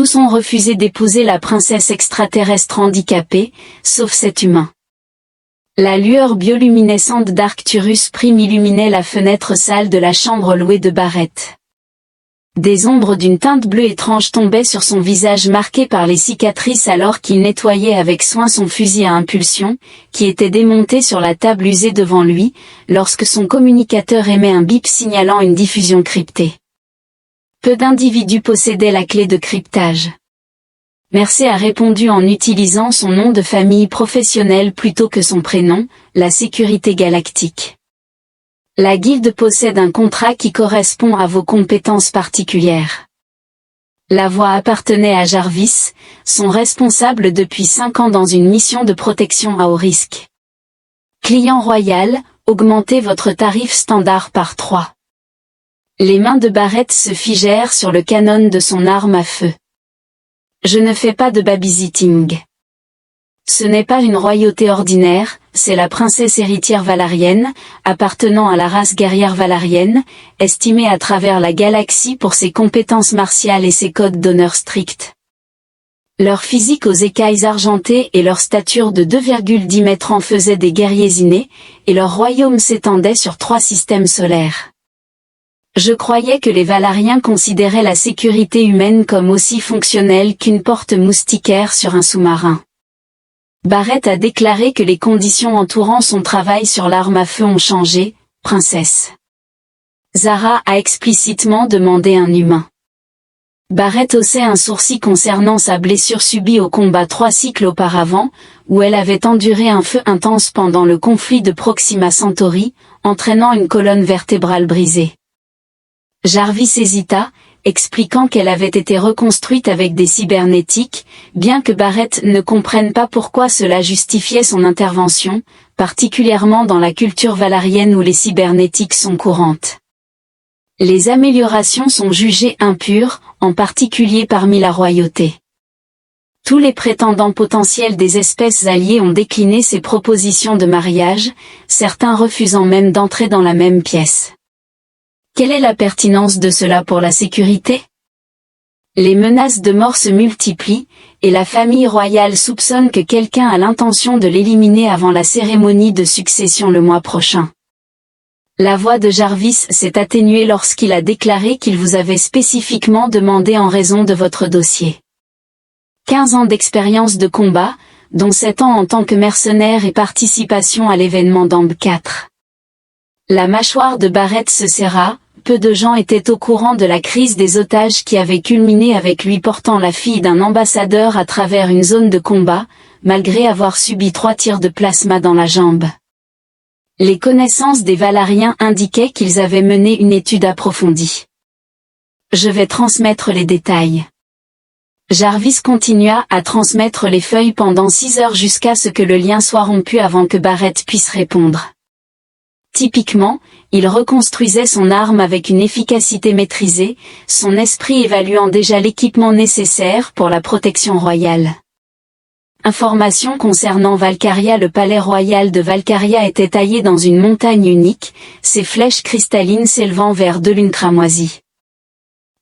Tous ont refusé d'épouser la princesse extraterrestre handicapée, sauf cet humain. La lueur bioluminescente d'Arcturus Prime illuminait la fenêtre sale de la chambre louée de Barrett. Des ombres d'une teinte bleue étrange tombaient sur son visage marqué par les cicatrices alors qu'il nettoyait avec soin son fusil à impulsion, qui était démonté sur la table usée devant lui, lorsque son communicateur émet un bip signalant une diffusion cryptée. Peu d'individus possédaient la clé de cryptage. Mercer a répondu en utilisant son nom de famille professionnel plutôt que son prénom, la Sécurité Galactique. La guilde possède un contrat qui correspond à vos compétences particulières. La voix appartenait à Jarvis, son responsable depuis 5 ans dans une mission de protection à haut risque. Client royal, augmentez votre tarif standard par 3. Les mains de Barrett se figèrent sur le canon de son arme à feu. Je ne fais pas de babysitting. Ce n'est pas une royauté ordinaire, c'est la princesse héritière valarienne, appartenant à la race guerrière valarienne, estimée à travers la galaxie pour ses compétences martiales et ses codes d'honneur stricts. Leur physique aux écailles argentées et leur stature de 2,10 mètres en faisaient des guerriers innés, et leur royaume s'étendait sur 3 systèmes solaires. Je croyais que les Valariens considéraient la sécurité humaine comme aussi fonctionnelle qu'une porte moustiquaire sur un sous-marin. Barrett a déclaré que les conditions entourant son travail sur l'arme à feu ont changé, princesse. Zara a explicitement demandé un humain. Barrett haussait un sourcil concernant sa blessure subie au combat 3 cycles auparavant, où elle avait enduré un feu intense pendant le conflit de Proxima Centauri, entraînant une colonne vertébrale brisée. Jarvis hésita, expliquant qu'elle avait été reconstruite avec des cybernétiques, bien que Barrett ne comprenne pas pourquoi cela justifiait son intervention, particulièrement dans la culture valarienne où les cybernétiques sont courantes. Les améliorations sont jugées impures, en particulier parmi la royauté. Tous les prétendants potentiels des espèces alliées ont décliné ces propositions de mariage, certains refusant même d'entrer dans la même pièce. Quelle est la pertinence de cela pour la sécurité? Les menaces de mort se multiplient, et la famille royale soupçonne que quelqu'un a l'intention de l'éliminer avant la cérémonie de succession le mois prochain. La voix de Jarvis s'est atténuée lorsqu'il a déclaré qu'il vous avait spécifiquement demandé en raison de votre dossier. 15 ans d'expérience de combat, dont 7 ans en tant que mercenaire et participation à l'événement d'Amb 4. La mâchoire de Barrett se serra, peu de gens étaient au courant de la crise des otages qui avait culminé avec lui portant la fille d'un ambassadeur à travers une zone de combat, malgré avoir subi 3 tirs de plasma dans la jambe. Les connaissances des Valariens indiquaient qu'ils avaient mené une étude approfondie. Je vais transmettre les détails. Jarvis continua à transmettre les feuilles pendant 6 heures jusqu'à ce que le lien soit rompu avant que Barrett puisse répondre. Typiquement, il reconstruisait son arme avec une efficacité maîtrisée, son esprit évaluant déjà l'équipement nécessaire pour la protection royale. Information concernant Valkaria. Le palais royal de Valkaria était taillé dans une montagne unique, ses flèches cristallines s'élevant vers 2 lunes cramoisies.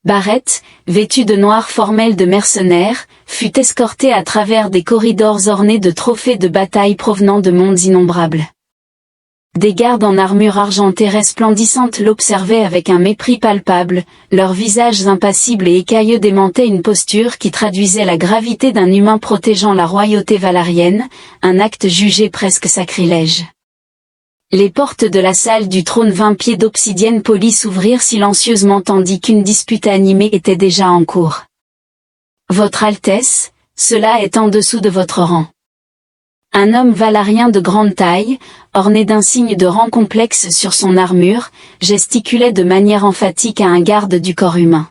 Barrett, vêtu de noir formel de mercenaire, fut escorté à travers des corridors ornés de trophées de bataille provenant de mondes innombrables. Des gardes en armure argentée resplendissante l'observaient avec un mépris palpable, leurs visages impassibles et écailleux démentaient une posture qui traduisait la gravité d'un humain protégeant la royauté valarienne, un acte jugé presque sacrilège. Les portes de la salle du trône 20 pieds d'obsidienne polie s'ouvrirent silencieusement tandis qu'une dispute animée était déjà en cours. Votre Altesse, cela est en dessous de votre rang. Un homme valarien de grande taille, orné d'insignes de rang complexe sur son armure, gesticulait de manière emphatique à un garde du corps humain.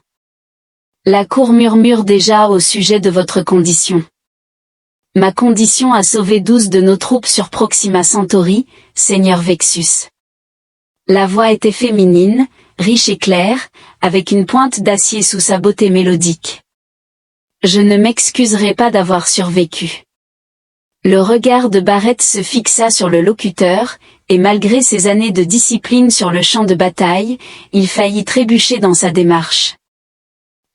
La cour murmure déjà au sujet de votre condition. Ma condition a sauvé 12 de nos troupes sur Proxima Centauri, Seigneur Vexus. La voix était féminine, riche et claire, avec une pointe d'acier sous sa beauté mélodique. Je ne m'excuserai pas d'avoir survécu. Le regard de Barrett se fixa sur le locuteur, et malgré ses années de discipline sur le champ de bataille, il faillit trébucher dans sa démarche.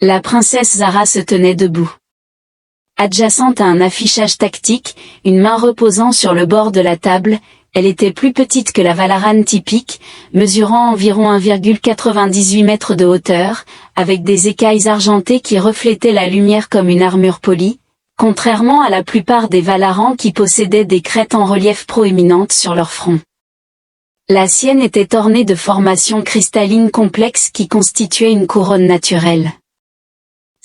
La princesse Zara se tenait debout. Adjacente à un affichage tactique, une main reposant sur le bord de la table, elle était plus petite que la Valarane typique, mesurant environ 1,98 mètres de hauteur, avec des écailles argentées qui reflétaient la lumière comme une armure polie, contrairement à la plupart des Valarans qui possédaient des crêtes en relief proéminentes sur leur front. La sienne était ornée de formations cristallines complexes qui constituaient une couronne naturelle.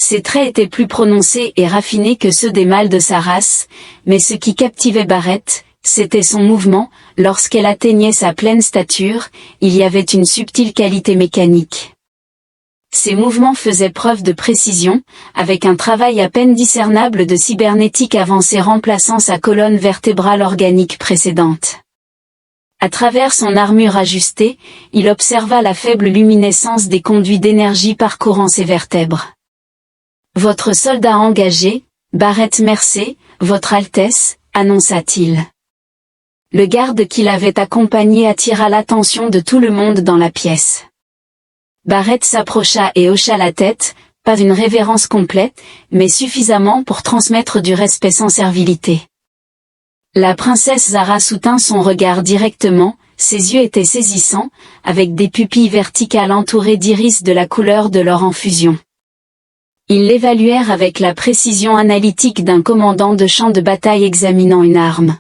Ses traits étaient plus prononcés et raffinés que ceux des mâles de sa race, mais ce qui captivait Barrett, c'était son mouvement. Lorsqu'elle atteignait sa pleine stature, il y avait une subtile qualité mécanique. Ses mouvements faisaient preuve de précision, avec un travail à peine discernable de cybernétique avancée remplaçant sa colonne vertébrale organique précédente. À travers son armure ajustée, il observa la faible luminescence des conduits d'énergie parcourant ses vertèbres. « Votre soldat engagé, Barrett Mercer, Votre Altesse », annonça-t-il. Le garde qui l'avait accompagné attira l'attention de tout le monde dans la pièce. Barrett s'approcha et hocha la tête, pas une révérence complète, mais suffisamment pour transmettre du respect sans servilité. La princesse Zara soutint son regard directement, ses yeux étaient saisissants, avec des pupilles verticales entourées d'iris de la couleur de l'or en fusion. Ils l'évaluèrent avec la précision analytique d'un commandant de champ de bataille examinant une arme.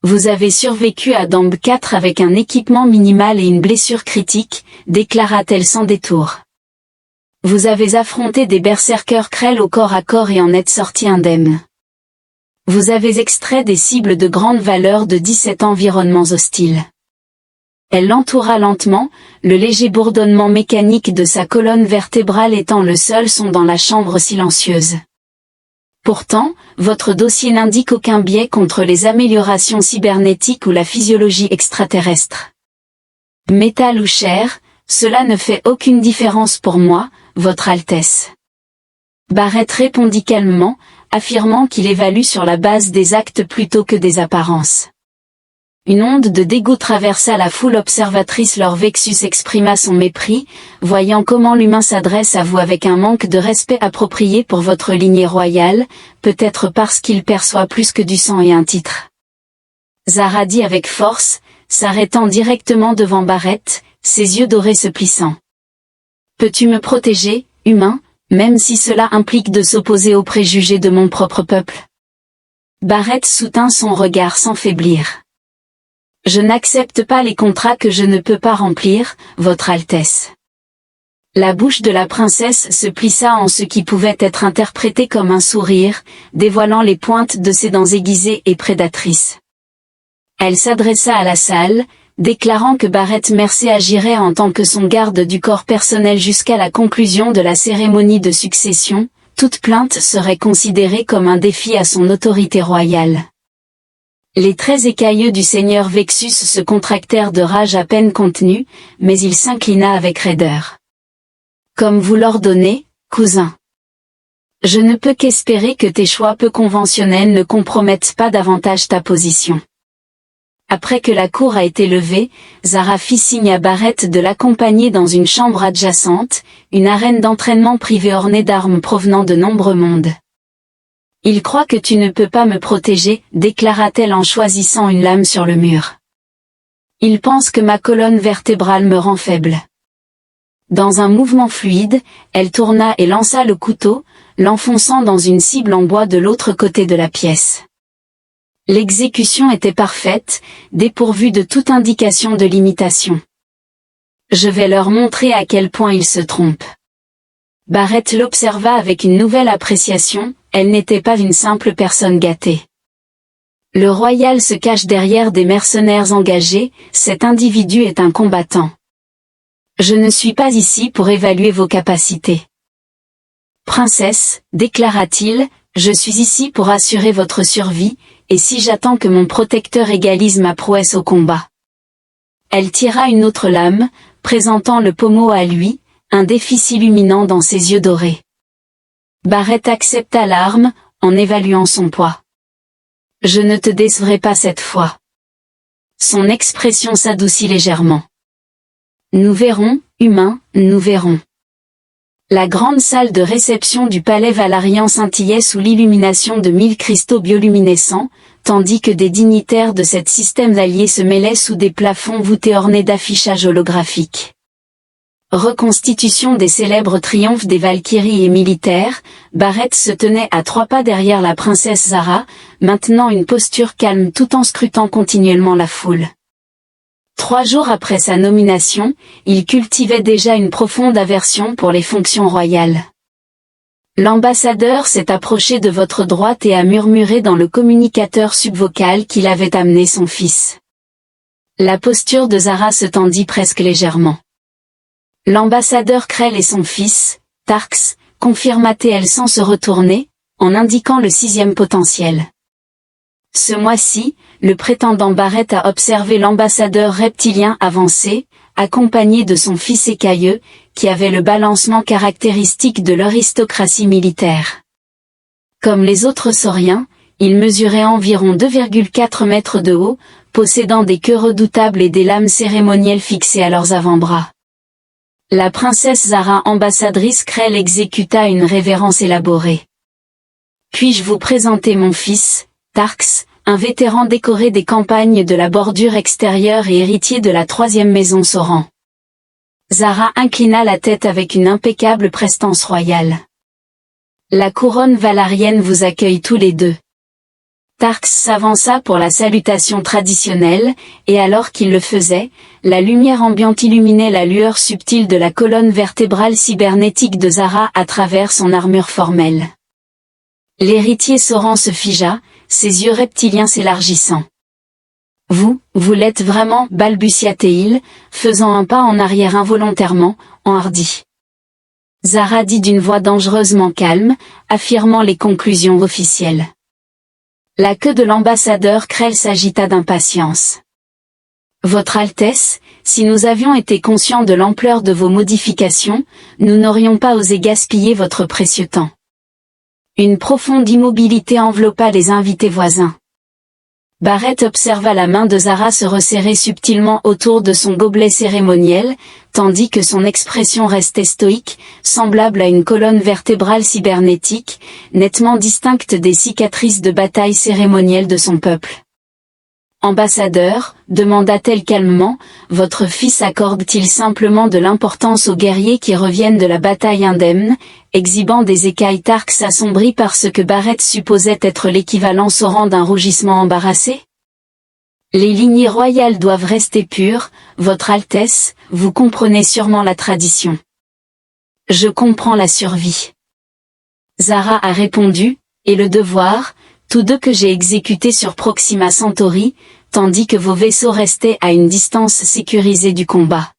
Vous avez survécu à Damb 4 avec un équipement minimal et une blessure critique, déclara-t-elle sans détour. Vous avez affronté des berserkers Krell au corps à corps et en êtes sorti indemne. Vous avez extrait des cibles de grande valeur de 17 environnements hostiles. Elle l'entoura lentement, le léger bourdonnement mécanique de sa colonne vertébrale étant le seul son dans la chambre silencieuse. Pourtant, votre dossier n'indique aucun biais contre les améliorations cybernétiques ou la physiologie extraterrestre. Métal ou chair, cela ne fait aucune différence pour moi, Votre Altesse. Barrett répondit calmement, affirmant qu'il évalue sur la base des actes plutôt que des apparences. Une onde de dégoût traversa la foule observatrice. Leur Vexus exprima son mépris, voyant comment l'humain s'adresse à vous avec un manque de respect approprié pour votre lignée royale, peut-être parce qu'il perçoit plus que du sang et un titre. Zara dit avec force, s'arrêtant directement devant Barrett, ses yeux dorés se plissant. Peux-tu me protéger, humain, même si cela implique de s'opposer aux préjugés de mon propre peuple? Barrett soutint son regard sans faiblir. Je n'accepte pas les contrats que je ne peux pas remplir, Votre Altesse. La bouche de la princesse se plissa en ce qui pouvait être interprété comme un sourire, dévoilant les pointes de ses dents aiguisées et prédatrices. Elle s'adressa à la salle, déclarant que Barrett Mercer agirait en tant que son garde du corps personnel jusqu'à la conclusion de la cérémonie de succession. Toute plainte serait considérée comme un défi à son autorité royale. Les traits écailleux du seigneur Vexus se contractèrent de rage à peine contenue, mais il s'inclina avec raideur. Comme vous l'ordonnez, cousin. Je ne peux qu'espérer que tes choix peu conventionnels ne compromettent pas davantage ta position. Après que la cour a été levée, Zara fit signe à Barrett de l'accompagner dans une chambre adjacente, une arène d'entraînement privée ornée d'armes provenant de nombreux mondes. Il croit que tu ne peux pas me protéger, déclara-t-elle en choisissant une lame sur le mur. Il pense que ma colonne vertébrale me rend faible. Dans un mouvement fluide, elle tourna et lança le couteau, l'enfonçant dans une cible en bois de l'autre côté de la pièce. L'exécution était parfaite, dépourvue de toute indication de limitation. Je vais leur montrer à quel point ils se trompent. Barrett l'observa avec une nouvelle appréciation, elle n'était pas une simple personne gâtée. Le royal se cache derrière des mercenaires engagés, cet individu est un combattant. Je ne suis pas ici pour évaluer vos capacités. Princesse, déclara-t-il, je suis ici pour assurer votre survie, et si j'attends que mon protecteur égalise ma prouesse au combat. Elle tira une autre lame, présentant le pommeau à lui, un défi s'illuminant dans ses yeux dorés. Barrett accepta l'arme, en évaluant son poids. Je ne te décevrai pas cette fois. Son expression s'adoucit légèrement. Nous verrons, humain, nous verrons. La grande salle de réception du palais Valarian scintillait sous l'illumination de 1000 cristaux bioluminescents, tandis que des dignitaires de cet système allié se mêlaient sous des plafonds voûtés ornés d'affichages holographiques. Reconstitution des célèbres triomphes des Valkyries et militaires, Barrett se tenait à 3 pas derrière la princesse Zara, maintenant une posture calme tout en scrutant continuellement la foule. 3 jours après sa nomination, il cultivait déjà une profonde aversion pour les fonctions royales. L'ambassadeur s'est approché de votre droite et a murmuré dans le communicateur subvocal qu'il avait amené son fils. La posture de Zara se tendit presque légèrement. L'ambassadeur Krell et son fils, Tarx, confirma-t-elle sans se retourner, en indiquant le 6e potentiel. Ce mois-ci, le prétendant Barrett a observé l'ambassadeur reptilien avancer, accompagné de son fils écailleux, qui avait le balancement caractéristique de l'aristocratie militaire. Comme les autres sauriens, il mesurait environ 2,4 mètres de haut, possédant des queues redoutables et des lames cérémonielles fixées à leurs avant-bras. La princesse Zara ambassadrice Krell exécuta une révérence élaborée. Puis-je vous présenter mon fils, Tarx, un vétéran décoré des campagnes de la bordure extérieure et héritier de la 3e maison Soran. Zara inclina la tête avec une impeccable prestance royale. La couronne valarienne vous accueille tous les deux. Tarx s'avança pour la salutation traditionnelle, et alors qu'il le faisait, la lumière ambiante illuminait la lueur subtile de la colonne vertébrale cybernétique de Zara à travers son armure formelle. L'héritier Soran se figea, ses yeux reptiliens s'élargissant. Vous l'êtes vraiment, balbutia-t-il, faisant un pas en arrière involontairement, enhardi. Zara dit d'une voix dangereusement calme, affirmant les conclusions officielles. La queue de l'ambassadeur Krell s'agita d'impatience. Votre Altesse, si nous avions été conscients de l'ampleur de vos modifications, nous n'aurions pas osé gaspiller votre précieux temps. Une profonde immobilité enveloppa les invités voisins. Barrett observa la main de Zara se resserrer subtilement autour de son gobelet cérémoniel, tandis que son expression restait stoïque, semblable à une colonne vertébrale cybernétique, nettement distincte des cicatrices de bataille cérémonielle de son peuple. Ambassadeur, demanda-t-elle calmement, votre fils accorde-t-il simplement de l'importance aux guerriers qui reviennent de la bataille indemne, exhibant des écailles Tarx assombries par ce que Barrett supposait être l'équivalent Soran d'un rougissement embarrassé? Les lignées royales doivent rester pures, votre Altesse, vous comprenez sûrement la tradition. Je comprends la survie. Zara a répondu, et le devoir, tous deux que j'ai exécutés sur Proxima Centauri, tandis que vos vaisseaux restaient à une distance sécurisée du combat.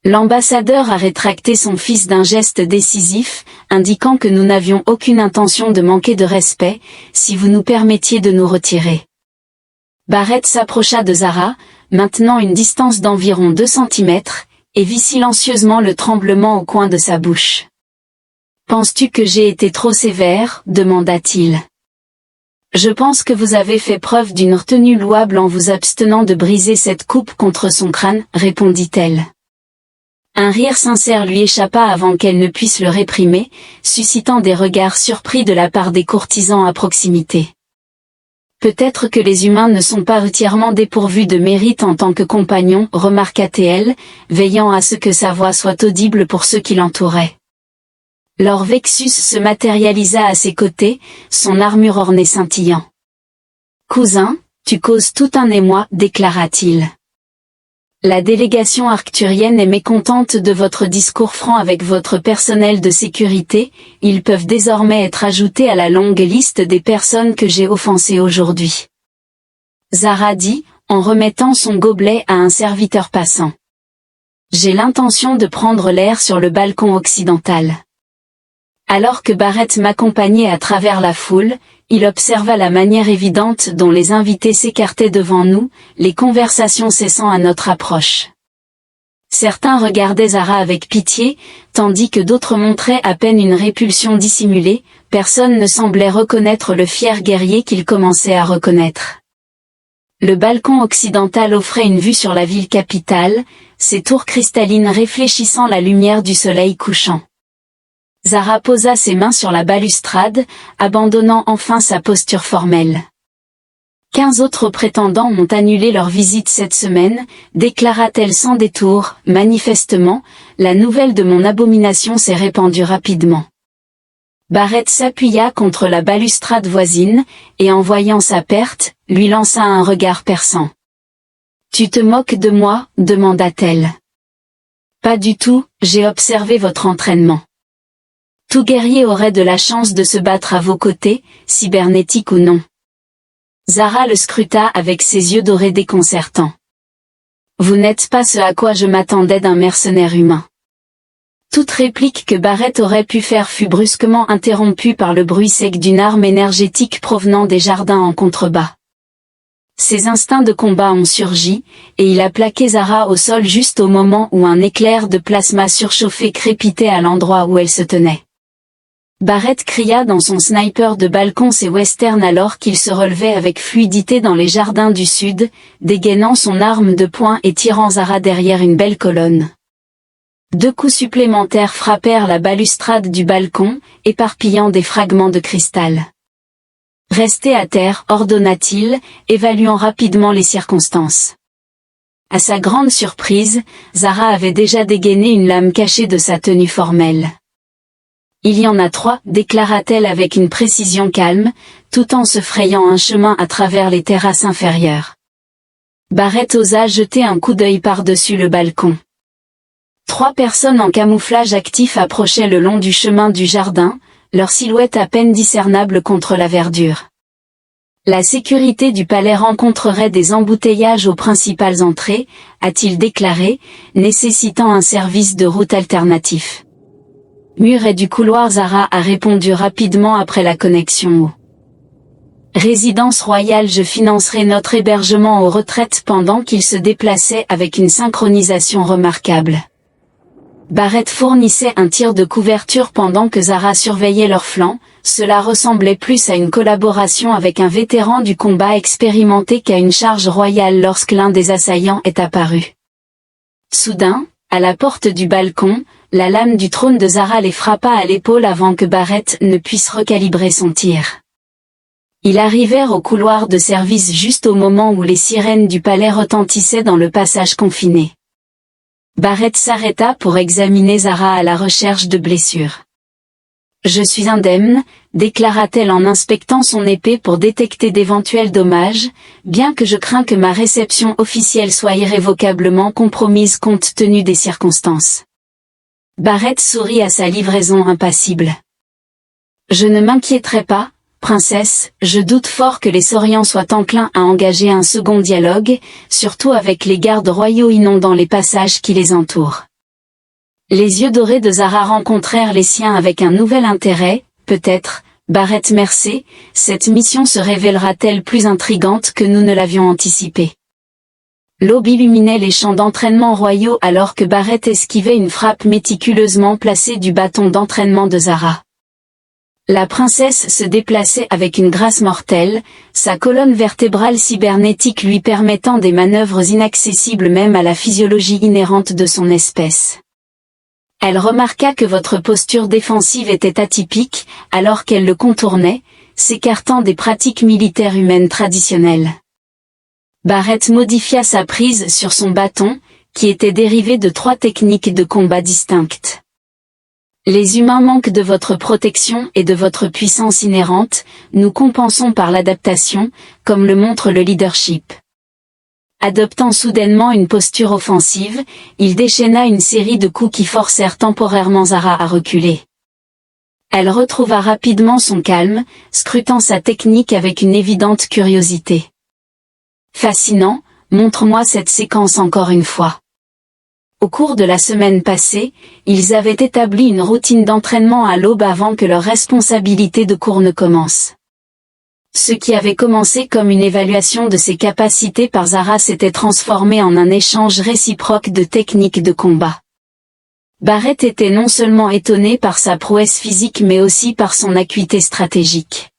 L'ambassadeur a rétracté son fils d'un geste décisif, indiquant que nous n'avions aucune intention de manquer de respect, si vous nous permettiez de nous retirer. Barrett s'approcha de Zara, maintenant une distance d'environ 2 centimètres, et vit silencieusement le tremblement au coin de sa bouche. Penses-tu que j'ai été trop sévère, demanda-t-il. Je pense que vous avez fait preuve d'une retenue louable en vous abstenant de briser cette coupe contre son crâne, répondit-elle. Un rire sincère lui échappa avant qu'elle ne puisse le réprimer, suscitant des regards surpris de la part des courtisans à proximité. Peut-être que les humains ne sont pas entièrement dépourvus de mérite en tant que compagnons, remarqua-t-elle, veillant à ce que sa voix soit audible pour ceux qui l'entouraient. Lord Vexus se matérialisa à ses côtés, son armure ornée scintillant. « Cousin, tu causes tout un émoi, déclara-t-il. La délégation arcturienne est mécontente de votre discours franc avec votre personnel de sécurité, ils peuvent désormais être ajoutés à la longue liste des personnes que j'ai offensées aujourd'hui. » Zara dit, en remettant son gobelet à un serviteur passant. « J'ai l'intention de prendre l'air sur le balcon occidental. » Alors que Barrett m'accompagnait à travers la foule, il observa la manière évidente dont les invités s'écartaient devant nous, les conversations cessant à notre approche. Certains regardaient Zara avec pitié, tandis que d'autres montraient à peine une répulsion dissimulée, personne ne semblait reconnaître le fier guerrier qu'il commençait à reconnaître. Le balcon occidental offrait une vue sur la ville capitale, ses tours cristallines réfléchissant la lumière du soleil couchant. Zara posa ses mains sur la balustrade, abandonnant enfin sa posture formelle. 15 autres prétendants ont annulé leur visite cette semaine, déclara-t-elle sans détour. Manifestement, la nouvelle de mon abomination s'est répandue rapidement. Barrett s'appuya contre la balustrade voisine, et en voyant sa perte, lui lança un regard perçant. « Tu te moques de moi ?» demanda-t-elle. « Pas du tout, j'ai observé votre entraînement. Tout guerrier aurait de la chance de se battre à vos côtés, cybernétique ou non. » Zara le scruta avec ses yeux dorés déconcertants. « Vous n'êtes pas ce à quoi je m'attendais d'un mercenaire humain. » Toute réplique que Barrett aurait pu faire fut brusquement interrompue par le bruit sec d'une arme énergétique provenant des jardins en contrebas. Ses instincts de combat ont surgi, et il a plaqué Zara au sol juste au moment où un éclair de plasma surchauffé crépitait à l'endroit où elle se tenait. Barrett cria dans son sniper de balcon ses westerns alors qu'il se relevait avec fluidité dans les jardins du sud, dégainant son arme de poing et tirant Zara derrière une belle colonne. 2 coups supplémentaires frappèrent la balustrade du balcon, éparpillant des fragments de cristal. « Restez à terre » ordonna-t-il, évaluant rapidement les circonstances. À sa grande surprise, Zara avait déjà dégainé une lame cachée de sa tenue formelle. « Il y en a 3, déclara-t-elle avec une précision calme, tout en se frayant un chemin à travers les terrasses inférieures. Barrett osa jeter un coup d'œil par-dessus le balcon. 3 personnes en camouflage actif approchaient le long du chemin du jardin, leur silhouette à peine discernable contre la verdure. La sécurité du palais rencontrerait des embouteillages aux principales entrées, a-t-il déclaré, nécessitant un service de route alternatif. Mur et du couloir. Zara a répondu rapidement après la connexion au Résidence royale. Je financerai notre hébergement aux retraites pendant qu'il se déplaçait avec une synchronisation remarquable. Barrett fournissait un tir de couverture pendant que Zara surveillait leurs flancs. Cela ressemblait plus à une collaboration avec un vétéran du combat expérimenté qu'à une charge royale lorsque l'un des assaillants est apparu. Soudain, à la porte du balcon, la lame du trône de Zara les frappa à l'épaule avant que Barrett ne puisse recalibrer son tir. Ils arrivèrent au couloir de service juste au moment où les sirènes du palais retentissaient dans le passage confiné. Barrett s'arrêta pour examiner Zara à la recherche de blessures. « Je suis indemne », déclara-t-elle en inspectant son épée pour détecter d'éventuels dommages, bien que je crains que ma réception officielle soit irrévocablement compromise compte tenu des circonstances. Barrett sourit à sa livraison impassible. « Je ne m'inquiéterai pas, princesse, je doute fort que les Saurians soient enclins à engager un second dialogue, surtout avec les gardes royaux inondant les passages qui les entourent. » Les yeux dorés de Zara rencontrèrent les siens avec un nouvel intérêt, peut-être, Barrett Mercé, cette mission se révélera-t-elle plus intrigante que nous ne l'avions anticipé. L'aube illuminait les champs d'entraînement royaux alors que Barrett esquivait une frappe méticuleusement placée du bâton d'entraînement de Zara. La princesse se déplaçait avec une grâce mortelle, sa colonne vertébrale cybernétique lui permettant des manœuvres inaccessibles même à la physiologie inhérente de son espèce. Elle remarqua que votre posture défensive était atypique, alors qu'elle le contournait, s'écartant des pratiques militaires humaines traditionnelles. Barrett modifia sa prise sur son bâton, qui était dérivé de 3 techniques de combat distinctes. Les humains manquent de votre protection et de votre puissance inhérente, nous compensons par l'adaptation, comme le montre le leadership. Adoptant soudainement une posture offensive, il déchaîna une série de coups qui forcèrent temporairement Zara à reculer. Elle retrouva rapidement son calme, scrutant sa technique avec une évidente curiosité. Fascinant, montre-moi cette séquence encore une fois. Au cours de la semaine passée, ils avaient établi une routine d'entraînement à l'aube avant que leur responsabilité de cours ne commence. Ce qui avait commencé comme une évaluation de ses capacités par Zara s'était transformé en un échange réciproque de techniques de combat. Barrett était non seulement étonné par sa prouesse physique mais aussi par son acuité stratégique.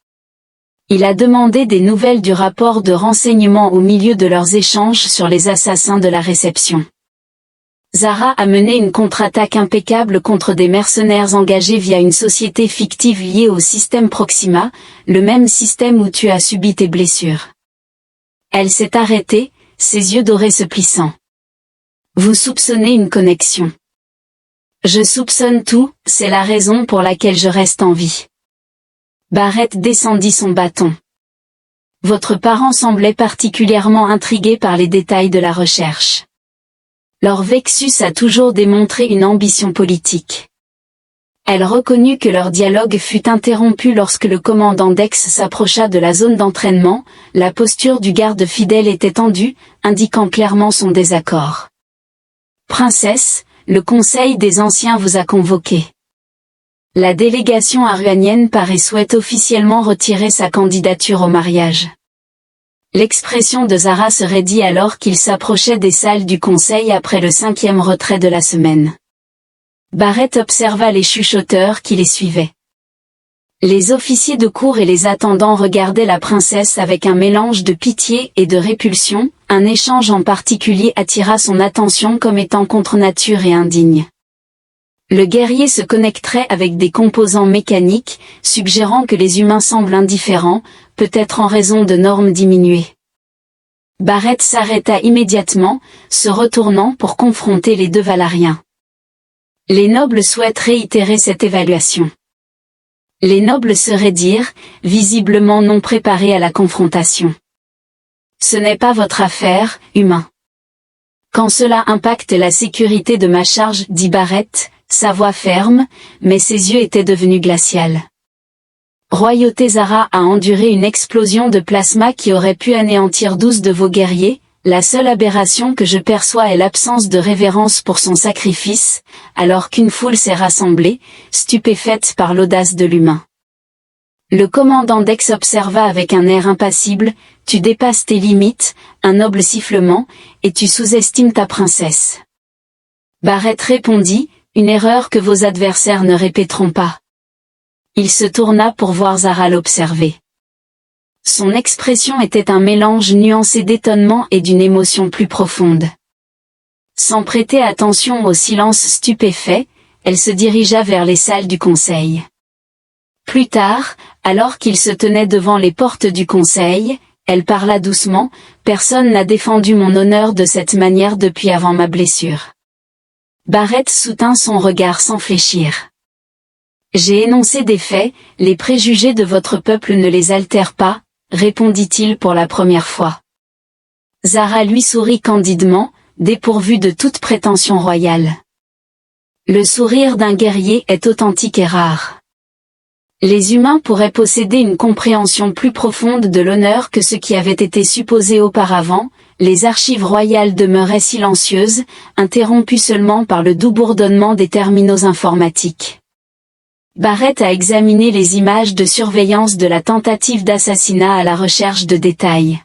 Il a demandé des nouvelles du rapport de renseignement au milieu de leurs échanges sur les assassins de la réception. Zara a mené une contre-attaque impeccable contre des mercenaires engagés via une société fictive liée au système Proxima, le même système où tu as subi tes blessures. Elle s'est arrêtée, ses yeux dorés se plissant. Vous soupçonnez une connexion. Je soupçonne tout, c'est la raison pour laquelle je reste en vie. Barrett descendit son bâton. Votre parent semblait particulièrement intrigué par les détails de la recherche. Leur Vexus a toujours démontré une ambition politique. Elle reconnut que leur dialogue fut interrompu lorsque le commandant Dex s'approcha de la zone d'entraînement, la posture du garde fidèle était tendue, indiquant clairement son désaccord. Princesse, le Conseil des Anciens vous a convoqué. La délégation aruanienne paraît souhaite officiellement retirer sa candidature au mariage. L'expression de Zara se raidit alors qu'il s'approchait des salles du conseil après le 5e retrait de la semaine. Barrett observa les chuchoteurs qui les suivaient. Les officiers de cour et les attendants regardaient la princesse avec un mélange de pitié et de répulsion, un échange en particulier attira son attention comme étant contre nature et indigne. Le guerrier se connecterait avec des composants mécaniques, suggérant que les humains semblent indifférents, peut-être en raison de normes diminuées. Barrett s'arrêta immédiatement, se retournant pour confronter les deux Valariens. Les nobles souhaitent réitérer cette évaluation. Les nobles se raidirent, visiblement non préparés à la confrontation. Ce n'est pas votre affaire, humain. Quand cela impacte la sécurité de ma charge, dit Barrett, sa voix ferme, mais ses yeux étaient devenus glacials. Royauté Zara a enduré une explosion de plasma qui aurait pu anéantir 12 de vos guerriers, la seule aberration que je perçois est l'absence de révérence pour son sacrifice, alors qu'une foule s'est rassemblée, stupéfaite par l'audace de l'humain. Le commandant Dex observa avec un air impassible, tu dépasses tes limites, un noble sifflement, et tu sous-estimes ta princesse. Barrett répondit, une erreur que vos adversaires ne répéteront pas. Il se tourna pour voir Zara l'observer. Son expression était un mélange nuancé d'étonnement et d'une émotion plus profonde. Sans prêter attention au silence stupéfait, elle se dirigea vers les salles du conseil. Plus tard, alors qu'il se tenait devant les portes du conseil, elle parla doucement, personne n'a défendu mon honneur de cette manière depuis avant ma blessure. Barrett soutint son regard sans fléchir. J'ai énoncé des faits, les préjugés de votre peuple ne les altèrent pas, répondit-il pour la première fois. Zara lui sourit candidement, dépourvu de toute prétention royale. Le sourire d'un guerrier est authentique et rare. Les humains pourraient posséder une compréhension plus profonde de l'honneur que ce qui avait été supposé auparavant, les archives royales demeuraient silencieuses, interrompues seulement par le doux bourdonnement des terminaux informatiques. Barrett a examiné les images de surveillance de la tentative d'assassinat à la recherche de détails.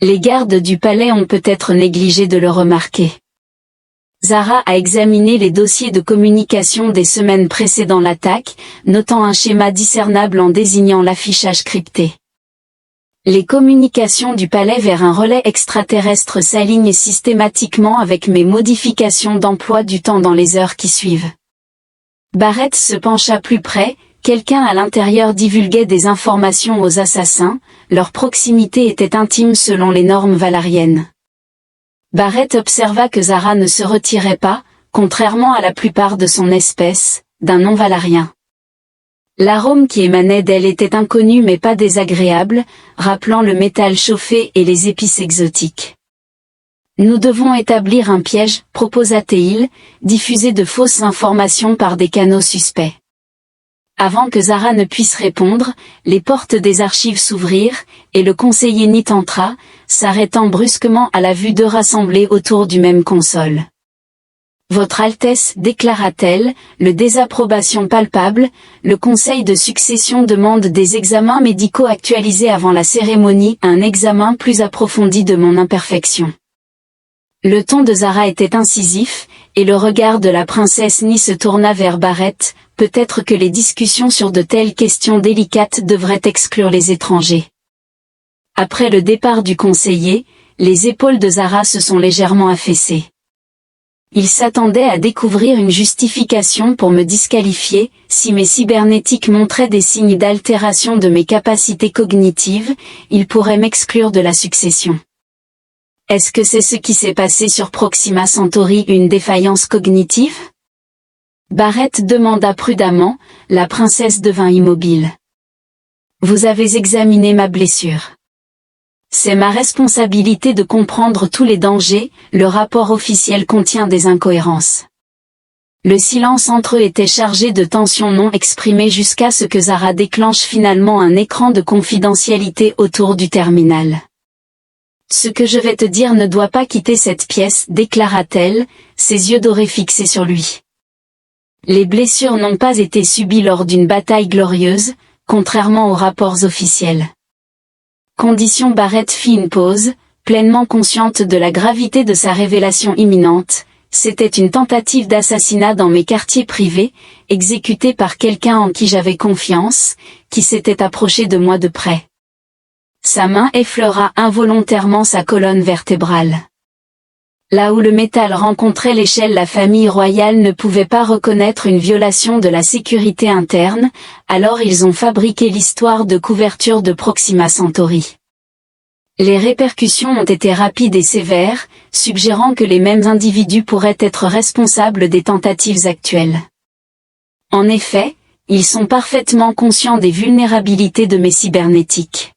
Les gardes du palais ont peut-être négligé de le remarquer. Zara a examiné les dossiers de communication des semaines précédant l'attaque, notant un schéma discernable en désignant l'affichage crypté. Les communications du palais vers un relais extraterrestre s'alignent systématiquement avec mes modifications d'emploi du temps dans les heures qui suivent. Barrett se pencha plus près, quelqu'un à l'intérieur divulguait des informations aux assassins, leur proximité était intime selon les normes valariennes. Barrett observa que Zara ne se retirait pas, contrairement à la plupart de son espèce, d'un non-valarien. L'arôme qui émanait d'elle était inconnu mais pas désagréable, rappelant le métal chauffé et les épices exotiques. Nous devons établir un piège, proposa-t-il, diffuser de fausses informations par des canaux suspects. Avant que Zara ne puisse répondre, les portes des archives s'ouvrirent, et le conseiller Nit entra, s'arrêtant brusquement à la vue d'eux rassemblés autour du même console. Votre Altesse, déclara-t-elle, le désapprobation palpable, le conseil de succession demande des examens médicaux actualisés avant la cérémonie, un examen plus approfondi de mon imperfection. Le ton de Zara était incisif, et le regard de la princesse Ni se tourna vers Barrett, peut-être que les discussions sur de telles questions délicates devraient exclure les étrangers. Après le départ du conseiller, les épaules de Zara se sont légèrement affaissées. Il s'attendait à découvrir une justification pour me disqualifier, si mes cybernétiques montraient des signes d'altération de mes capacités cognitives, il pourrait m'exclure de la succession. Est-ce que c'est ce qui s'est passé sur Proxima Centauri, une défaillance cognitive? Barrett demanda prudemment, la princesse devint immobile. Vous avez examiné ma blessure. C'est ma responsabilité de comprendre tous les dangers, le rapport officiel contient des incohérences. Le silence entre eux était chargé de tensions non exprimées jusqu'à ce que Zara déclenche finalement un écran de confidentialité autour du terminal. Ce que je vais te dire ne doit pas quitter cette pièce, déclara-t-elle, ses yeux dorés fixés sur lui. Les blessures n'ont pas été subies lors d'une bataille glorieuse, contrairement aux rapports officiels. Condition. Barrett fit une pause, pleinement consciente de la gravité de sa révélation imminente. C'était une tentative d'assassinat dans mes quartiers privés, exécutée par quelqu'un en qui j'avais confiance, qui s'était approché de moi de près. Sa main effleura involontairement sa colonne vertébrale. Là où le métal rencontrait l'échelle, la famille royale ne pouvait pas reconnaître une violation de la sécurité interne, alors ils ont fabriqué l'histoire de couverture de Proxima Centauri. Les répercussions ont été rapides et sévères, suggérant que les mêmes individus pourraient être responsables des tentatives actuelles. En effet, ils sont parfaitement conscients des vulnérabilités de mes cybernétiques.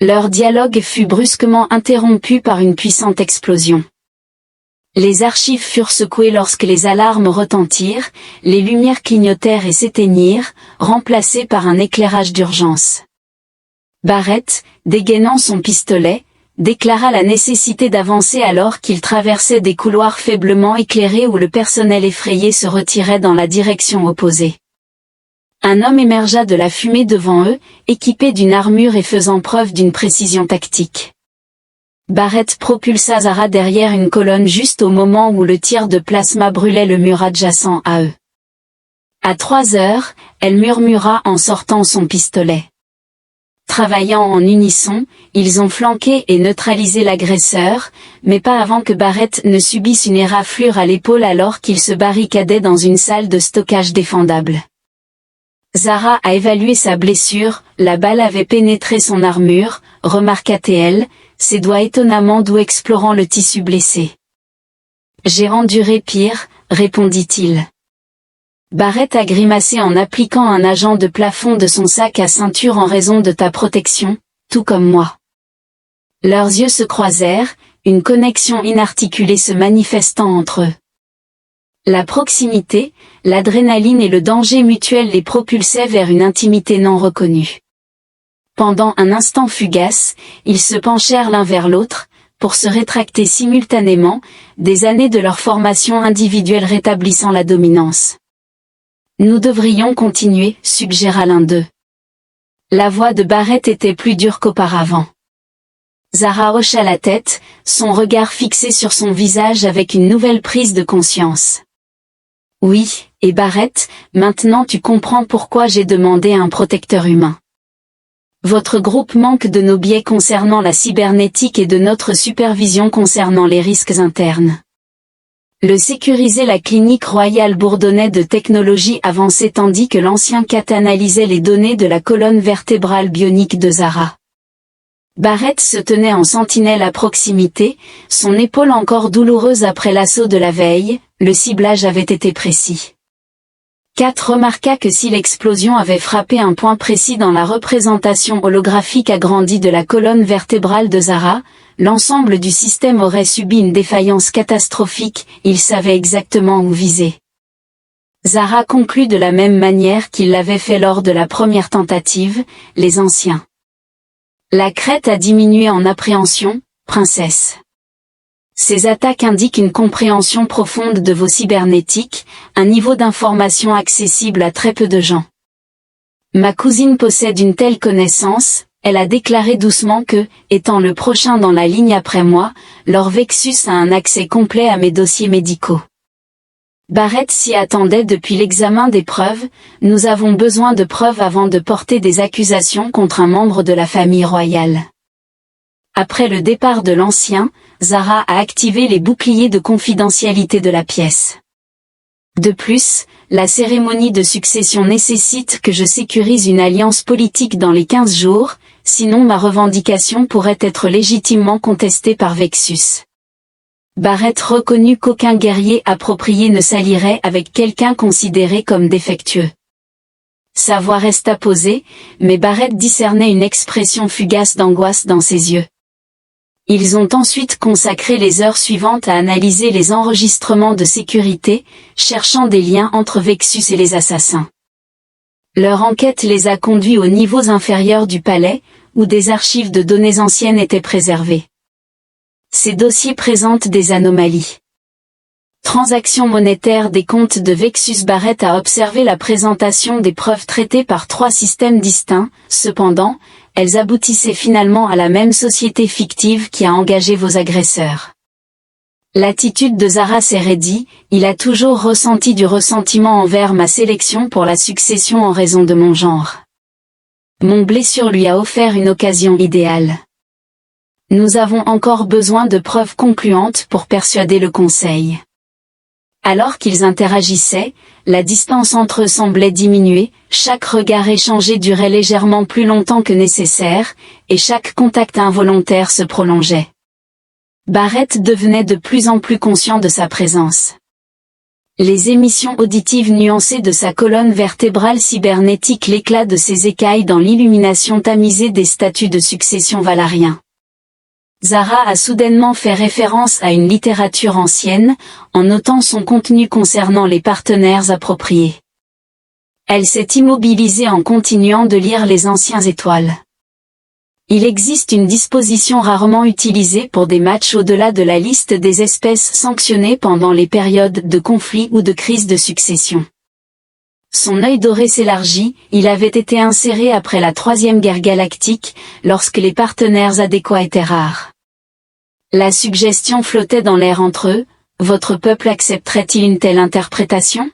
Leur dialogue fut brusquement interrompu par une puissante explosion. Les archives furent secouées lorsque les alarmes retentirent, les lumières clignotèrent et s'éteignirent, remplacées par un éclairage d'urgence. Barrett, dégainant son pistolet, déclara la nécessité d'avancer alors qu'ils traversaient des couloirs faiblement éclairés où le personnel effrayé se retirait dans la direction opposée. Un homme émergea de la fumée devant eux, équipé d'une armure et faisant preuve d'une précision tactique. Barrett propulsa Zara derrière une colonne juste au moment où le tir de plasma brûlait le mur adjacent à eux. À 3 heures, elle murmura en sortant son pistolet. Travaillant en unisson, ils ont flanqué et neutralisé l'agresseur, mais pas avant que Barrett ne subisse une éraflure à l'épaule alors qu'il se barricadait dans une salle de stockage défendable. Zara a évalué sa blessure, la balle avait pénétré son armure, remarqua-t-elle, ses doigts étonnamment doux explorant le tissu blessé. J'ai enduré pire, répondit-il. Barrett a grimacé en appliquant un agent de plafond de son sac à ceinture en raison de ta protection, tout comme moi. Leurs yeux se croisèrent, une connexion inarticulée se manifestant entre eux. La proximité, l'adrénaline et le danger mutuel les propulsaient vers une intimité non reconnue. Pendant un instant fugace, ils se penchèrent l'un vers l'autre, pour se rétracter simultanément, des années de leur formation individuelle rétablissant la dominance. Nous devrions continuer, suggéra l'un d'eux. La voix de Barrett était plus dure qu'auparavant. Zara hocha la tête, son regard fixé sur son visage avec une nouvelle prise de conscience. Oui, et Barrett, maintenant tu comprends pourquoi j'ai demandé un protecteur humain. Votre groupe manque de nos biais concernant la cybernétique et de notre supervision concernant les risques internes. Le sécuriser. La clinique royale bourdonnait de technologies avancées tandis que l'ancien cat analysait les données de la colonne vertébrale bionique de Zara. Barrett se tenait en sentinelle à proximité, son épaule encore douloureuse après l'assaut de la veille, le ciblage avait été précis. Kat remarqua que si l'explosion avait frappé un point précis dans la représentation holographique agrandie de la colonne vertébrale de Zara, l'ensemble du système aurait subi une défaillance catastrophique, il savait exactement où viser. Zara conclut de la même manière qu'il l'avait fait lors de la première tentative, les anciens. La crête a diminué en appréhension, princesse. Ces attaques indiquent une compréhension profonde de vos cybernétiques, un niveau d'information accessible à très peu de gens. Ma cousine possède une telle connaissance, elle a déclaré doucement que, étant le prochain dans la ligne après moi, leur Vexus a un accès complet à mes dossiers médicaux. Barrett s'y attendait depuis l'examen des preuves, nous avons besoin de preuves avant de porter des accusations contre un membre de la famille royale. Après le départ de l'ancien, Zara a activé les boucliers de confidentialité de la pièce. De plus, la cérémonie de succession nécessite que je sécurise une alliance politique dans les 15 jours, sinon ma revendication pourrait être légitimement contestée par Vexus. Barrett reconnut qu'aucun guerrier approprié ne s'allierait avec quelqu'un considéré comme défectueux. Sa voix resta posée, mais Barrett discernait une expression fugace d'angoisse dans ses yeux. Ils ont ensuite consacré les heures suivantes à analyser les enregistrements de sécurité, cherchant des liens entre Vexus et les assassins. Leur enquête les a conduits aux niveaux inférieurs du palais, où des archives de données anciennes étaient préservées. Ces dossiers présentent des anomalies. Transactions monétaires des comptes de Vexus. Barrett a observé la présentation des preuves traitées par 3 systèmes distincts, cependant, elles aboutissaient finalement à la même société fictive qui a engagé vos agresseurs. L'attitude de Zara s'est raidie, il a toujours ressenti du ressentiment envers ma sélection pour la succession en raison de mon genre. Mon blessure lui a offert une occasion idéale. Nous avons encore besoin de preuves concluantes pour persuader le Conseil. Alors qu'ils interagissaient, la distance entre eux semblait diminuer, chaque regard échangé durait légèrement plus longtemps que nécessaire, et chaque contact involontaire se prolongeait. Barrett devenait de plus en plus conscient de sa présence. Les émissions auditives nuancées de sa colonne vertébrale cybernétique, l'éclat de ses écailles dans l'illumination tamisée des statues de succession valariens. Zara a soudainement fait référence à une littérature ancienne, en notant son contenu concernant les partenaires appropriés. Elle s'est immobilisée en continuant de lire les anciens étoiles. Il existe une disposition rarement utilisée pour des matchs au-delà de la liste des espèces sanctionnées pendant les périodes de conflit ou de crise de succession. Son œil doré s'élargit, il avait été inséré après la Troisième Guerre galactique, lorsque les partenaires adéquats étaient rares. La suggestion flottait dans l'air entre eux, votre peuple accepterait-il une telle interprétation?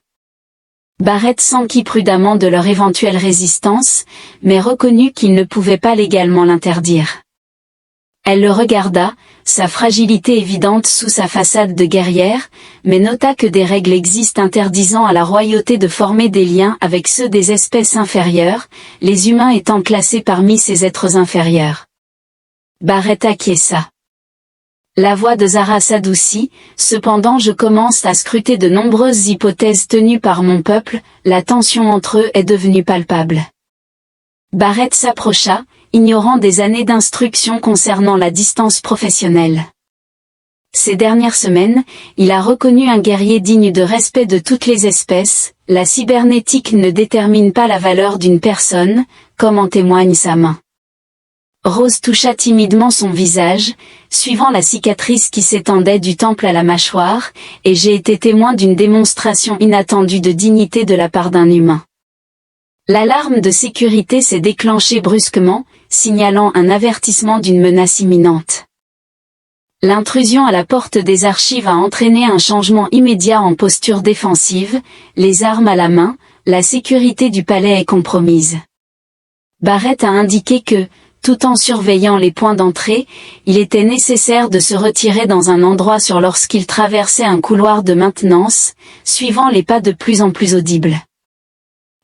Barrett s'enquit prudemment de leur éventuelle résistance, mais reconnut qu'il ne pouvait pas légalement l'interdire. Elle le regarda, sa fragilité évidente sous sa façade de guerrière, mais nota que des règles existent interdisant à la royauté de former des liens avec ceux des espèces inférieures, les humains étant classés parmi ces êtres inférieurs. Barrett acquiesça. La voix de Zara s'adoucit, cependant je commence à scruter de nombreuses hypothèses tenues par mon peuple, la tension entre eux est devenue palpable. Barrett s'approcha, ignorant des années d'instruction concernant la distance professionnelle. Ces dernières semaines, il a reconnu un guerrier digne de respect de toutes les espèces, la cybernétique ne détermine pas la valeur d'une personne, comme en témoigne sa main. Rose toucha timidement son visage, suivant la cicatrice qui s'étendait du temple à la mâchoire, et j'ai été témoin d'une démonstration inattendue de dignité de la part d'un humain. L'alarme de sécurité s'est déclenchée brusquement, signalant un avertissement d'une menace imminente. L'intrusion à la porte des archives a entraîné un changement immédiat en posture défensive, les armes à la main, la sécurité du palais est compromise. Barrett a indiqué que, tout en surveillant les points d'entrée, il était nécessaire de se retirer dans un endroit sûr lorsqu'il traversait un couloir de maintenance, suivant les pas de plus en plus audibles.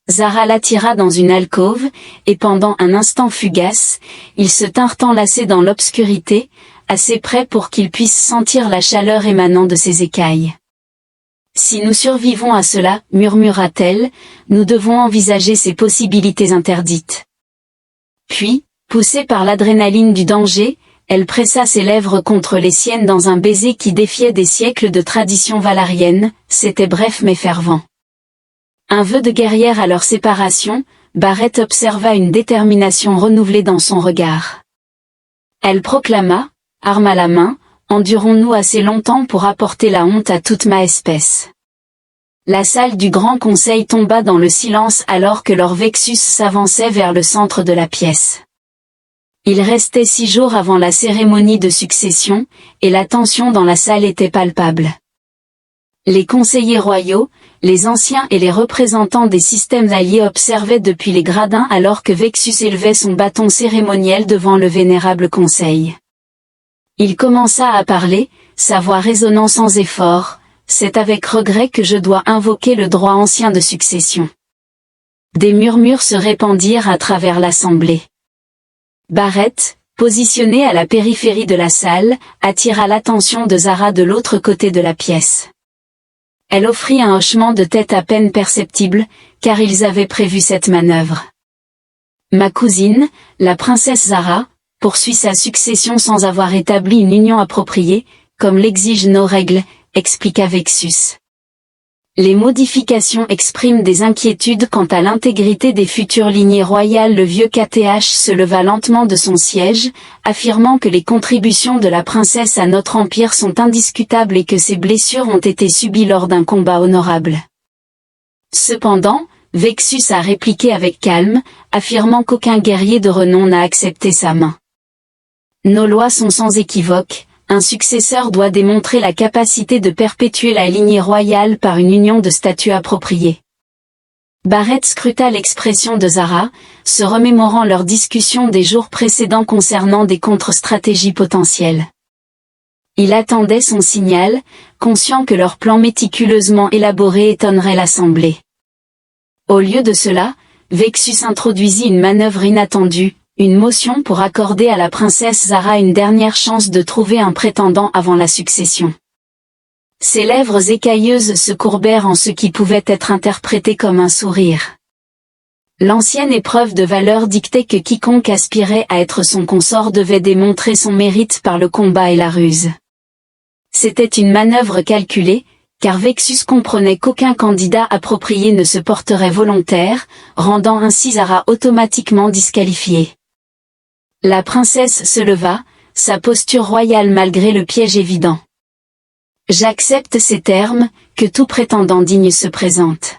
Zara l'attira dans une alcôve, et pendant un instant fugace, ils se tinrent enlacés dans l'obscurité, assez près pour qu'ils puissent sentir la chaleur émanant de ses écailles. « Si nous survivons à cela, murmura-t-elle, nous devons envisager ces possibilités interdites. » Puis, poussée par l'adrénaline du danger, elle pressa ses lèvres contre les siennes dans un baiser qui défiait des siècles de tradition valarienne, c'était bref mais fervent. Un vœu de guerrière à leur séparation, Barrett observa une détermination renouvelée dans son regard. Elle proclama, arme à la main, endurons-nous assez longtemps pour apporter la honte à toute ma espèce. La salle du Grand Conseil tomba dans le silence alors que leur Vexus s'avançait vers le centre de la pièce. Il restait 6 jours avant la cérémonie de succession, et la tension dans la salle était palpable. Les conseillers royaux, les anciens et les représentants des systèmes alliés observaient depuis les gradins alors que Vexus élevait son bâton cérémoniel devant le vénérable conseil. Il commença à parler, sa voix résonnant sans effort. C'est avec regret que je dois invoquer le droit ancien de succession. Des murmures se répandirent à travers l'assemblée. Barrett, positionné à la périphérie de la salle, attira l'attention de Zara de l'autre côté de la pièce. Elle offrit un hochement de tête à peine perceptible, car ils avaient prévu cette manœuvre. Ma cousine, la princesse Zara, poursuit sa succession sans avoir établi une union appropriée, comme l'exigent nos règles, expliqua Vexus. Les modifications expriment des inquiétudes quant à l'intégrité des futures lignées royales. Le vieux KTH se leva lentement de son siège, affirmant que les contributions de la princesse à notre empire sont indiscutables et que ses blessures ont été subies lors d'un combat honorable. Cependant, Vexus a répliqué avec calme, affirmant qu'aucun guerrier de renom n'a accepté sa main. Nos lois sont sans équivoque. Un successeur doit démontrer la capacité de perpétuer la lignée royale par une union de statut appropriée. Barrett scruta l'expression de Zara, se remémorant leur discussion des jours précédents concernant des contre-stratégies potentielles. Il attendait son signal, conscient que leur plan méticuleusement élaboré étonnerait l'assemblée. Au lieu de cela, Vexus introduisit une manœuvre inattendue, une motion pour accorder à la princesse Zara une dernière chance de trouver un prétendant avant la succession. Ses lèvres écailleuses se courbèrent en ce qui pouvait être interprété comme un sourire. L'ancienne épreuve de valeur dictait que quiconque aspirait à être son consort devait démontrer son mérite par le combat et la ruse. C'était une manœuvre calculée, car Vexus comprenait qu'aucun candidat approprié ne se porterait volontaire, rendant ainsi Zara automatiquement disqualifiée. La princesse se leva, sa posture royale malgré le piège évident. J'accepte ces termes, que tout prétendant digne se présente.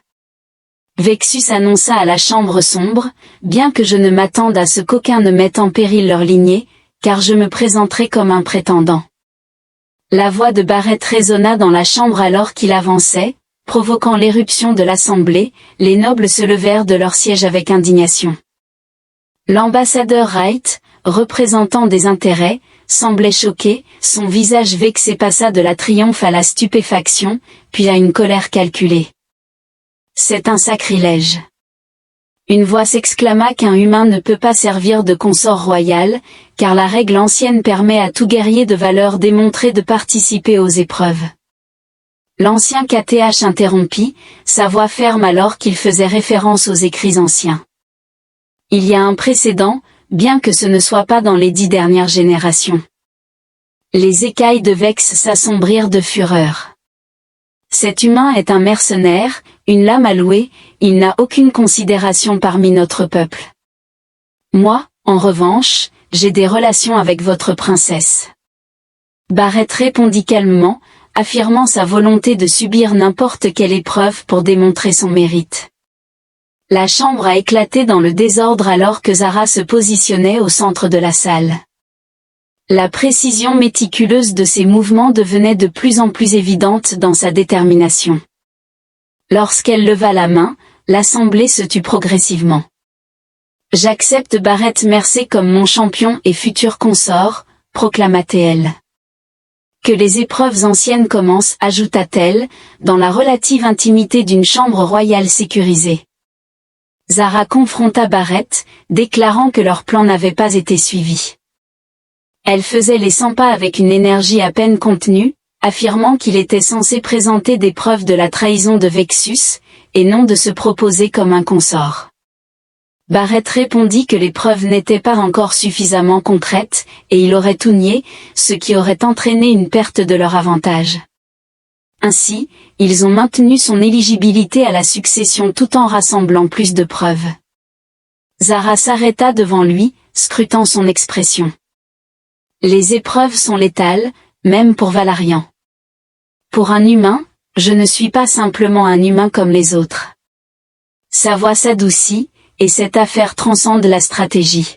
Vexus annonça à la chambre sombre, bien que je ne m'attende à ce qu'aucun ne mette en péril leur lignée, car je me présenterai comme un prétendant. La voix de Barrett résonna dans la chambre alors qu'il avançait, provoquant l'éruption de l'assemblée. Les nobles se levèrent de leur siège avec indignation. L'ambassadeur Wright, représentant des intérêts, semblait choqué, son visage vexé passa de la triomphe à la stupéfaction, puis à une colère calculée. C'est un sacrilège. Une voix s'exclama qu'un humain ne peut pas servir de consort royal, car la règle ancienne permet à tout guerrier de valeur démontré de participer aux épreuves. L'ancien KTH interrompit, sa voix ferme alors qu'il faisait référence aux écrits anciens. Il y a un précédent, bien que ce ne soit pas dans les 10 dernières générations. Les écailles de Vex s'assombrirent de fureur. Cet humain est un mercenaire, une lame à louer, il n'a aucune considération parmi notre peuple. Moi, en revanche, j'ai des relations avec votre princesse. Barrett répondit calmement, affirmant sa volonté de subir n'importe quelle épreuve pour démontrer son mérite. La chambre a éclaté dans le désordre alors que Zara se positionnait au centre de la salle. La précision méticuleuse de ses mouvements devenait de plus en plus évidente dans sa détermination. Lorsqu'elle leva la main, l'assemblée se tut progressivement. J'accepte Barrett Mercer comme mon champion et futur consort, proclama-t-elle. Que les épreuves anciennes commencent, ajouta-t-elle, dans la relative intimité d'une chambre royale sécurisée. Zara confronta Barrett, déclarant que leur plan n'avait pas été suivi. Elle faisait les 100 pas avec une énergie à peine contenue, affirmant qu'il était censé présenter des preuves de la trahison de Vexus, et non de se proposer comme un consort. Barrett répondit que les preuves n'étaient pas encore suffisamment concrètes, et il aurait tout nié, ce qui aurait entraîné une perte de leur avantage. Ainsi, ils ont maintenu son éligibilité à la succession tout en rassemblant plus de preuves. Zara s'arrêta devant lui, scrutant son expression. Les épreuves sont létales, même pour Valarian. Pour un humain, je ne suis pas simplement un humain comme les autres. Sa voix s'adoucit, et cette affaire transcende la stratégie.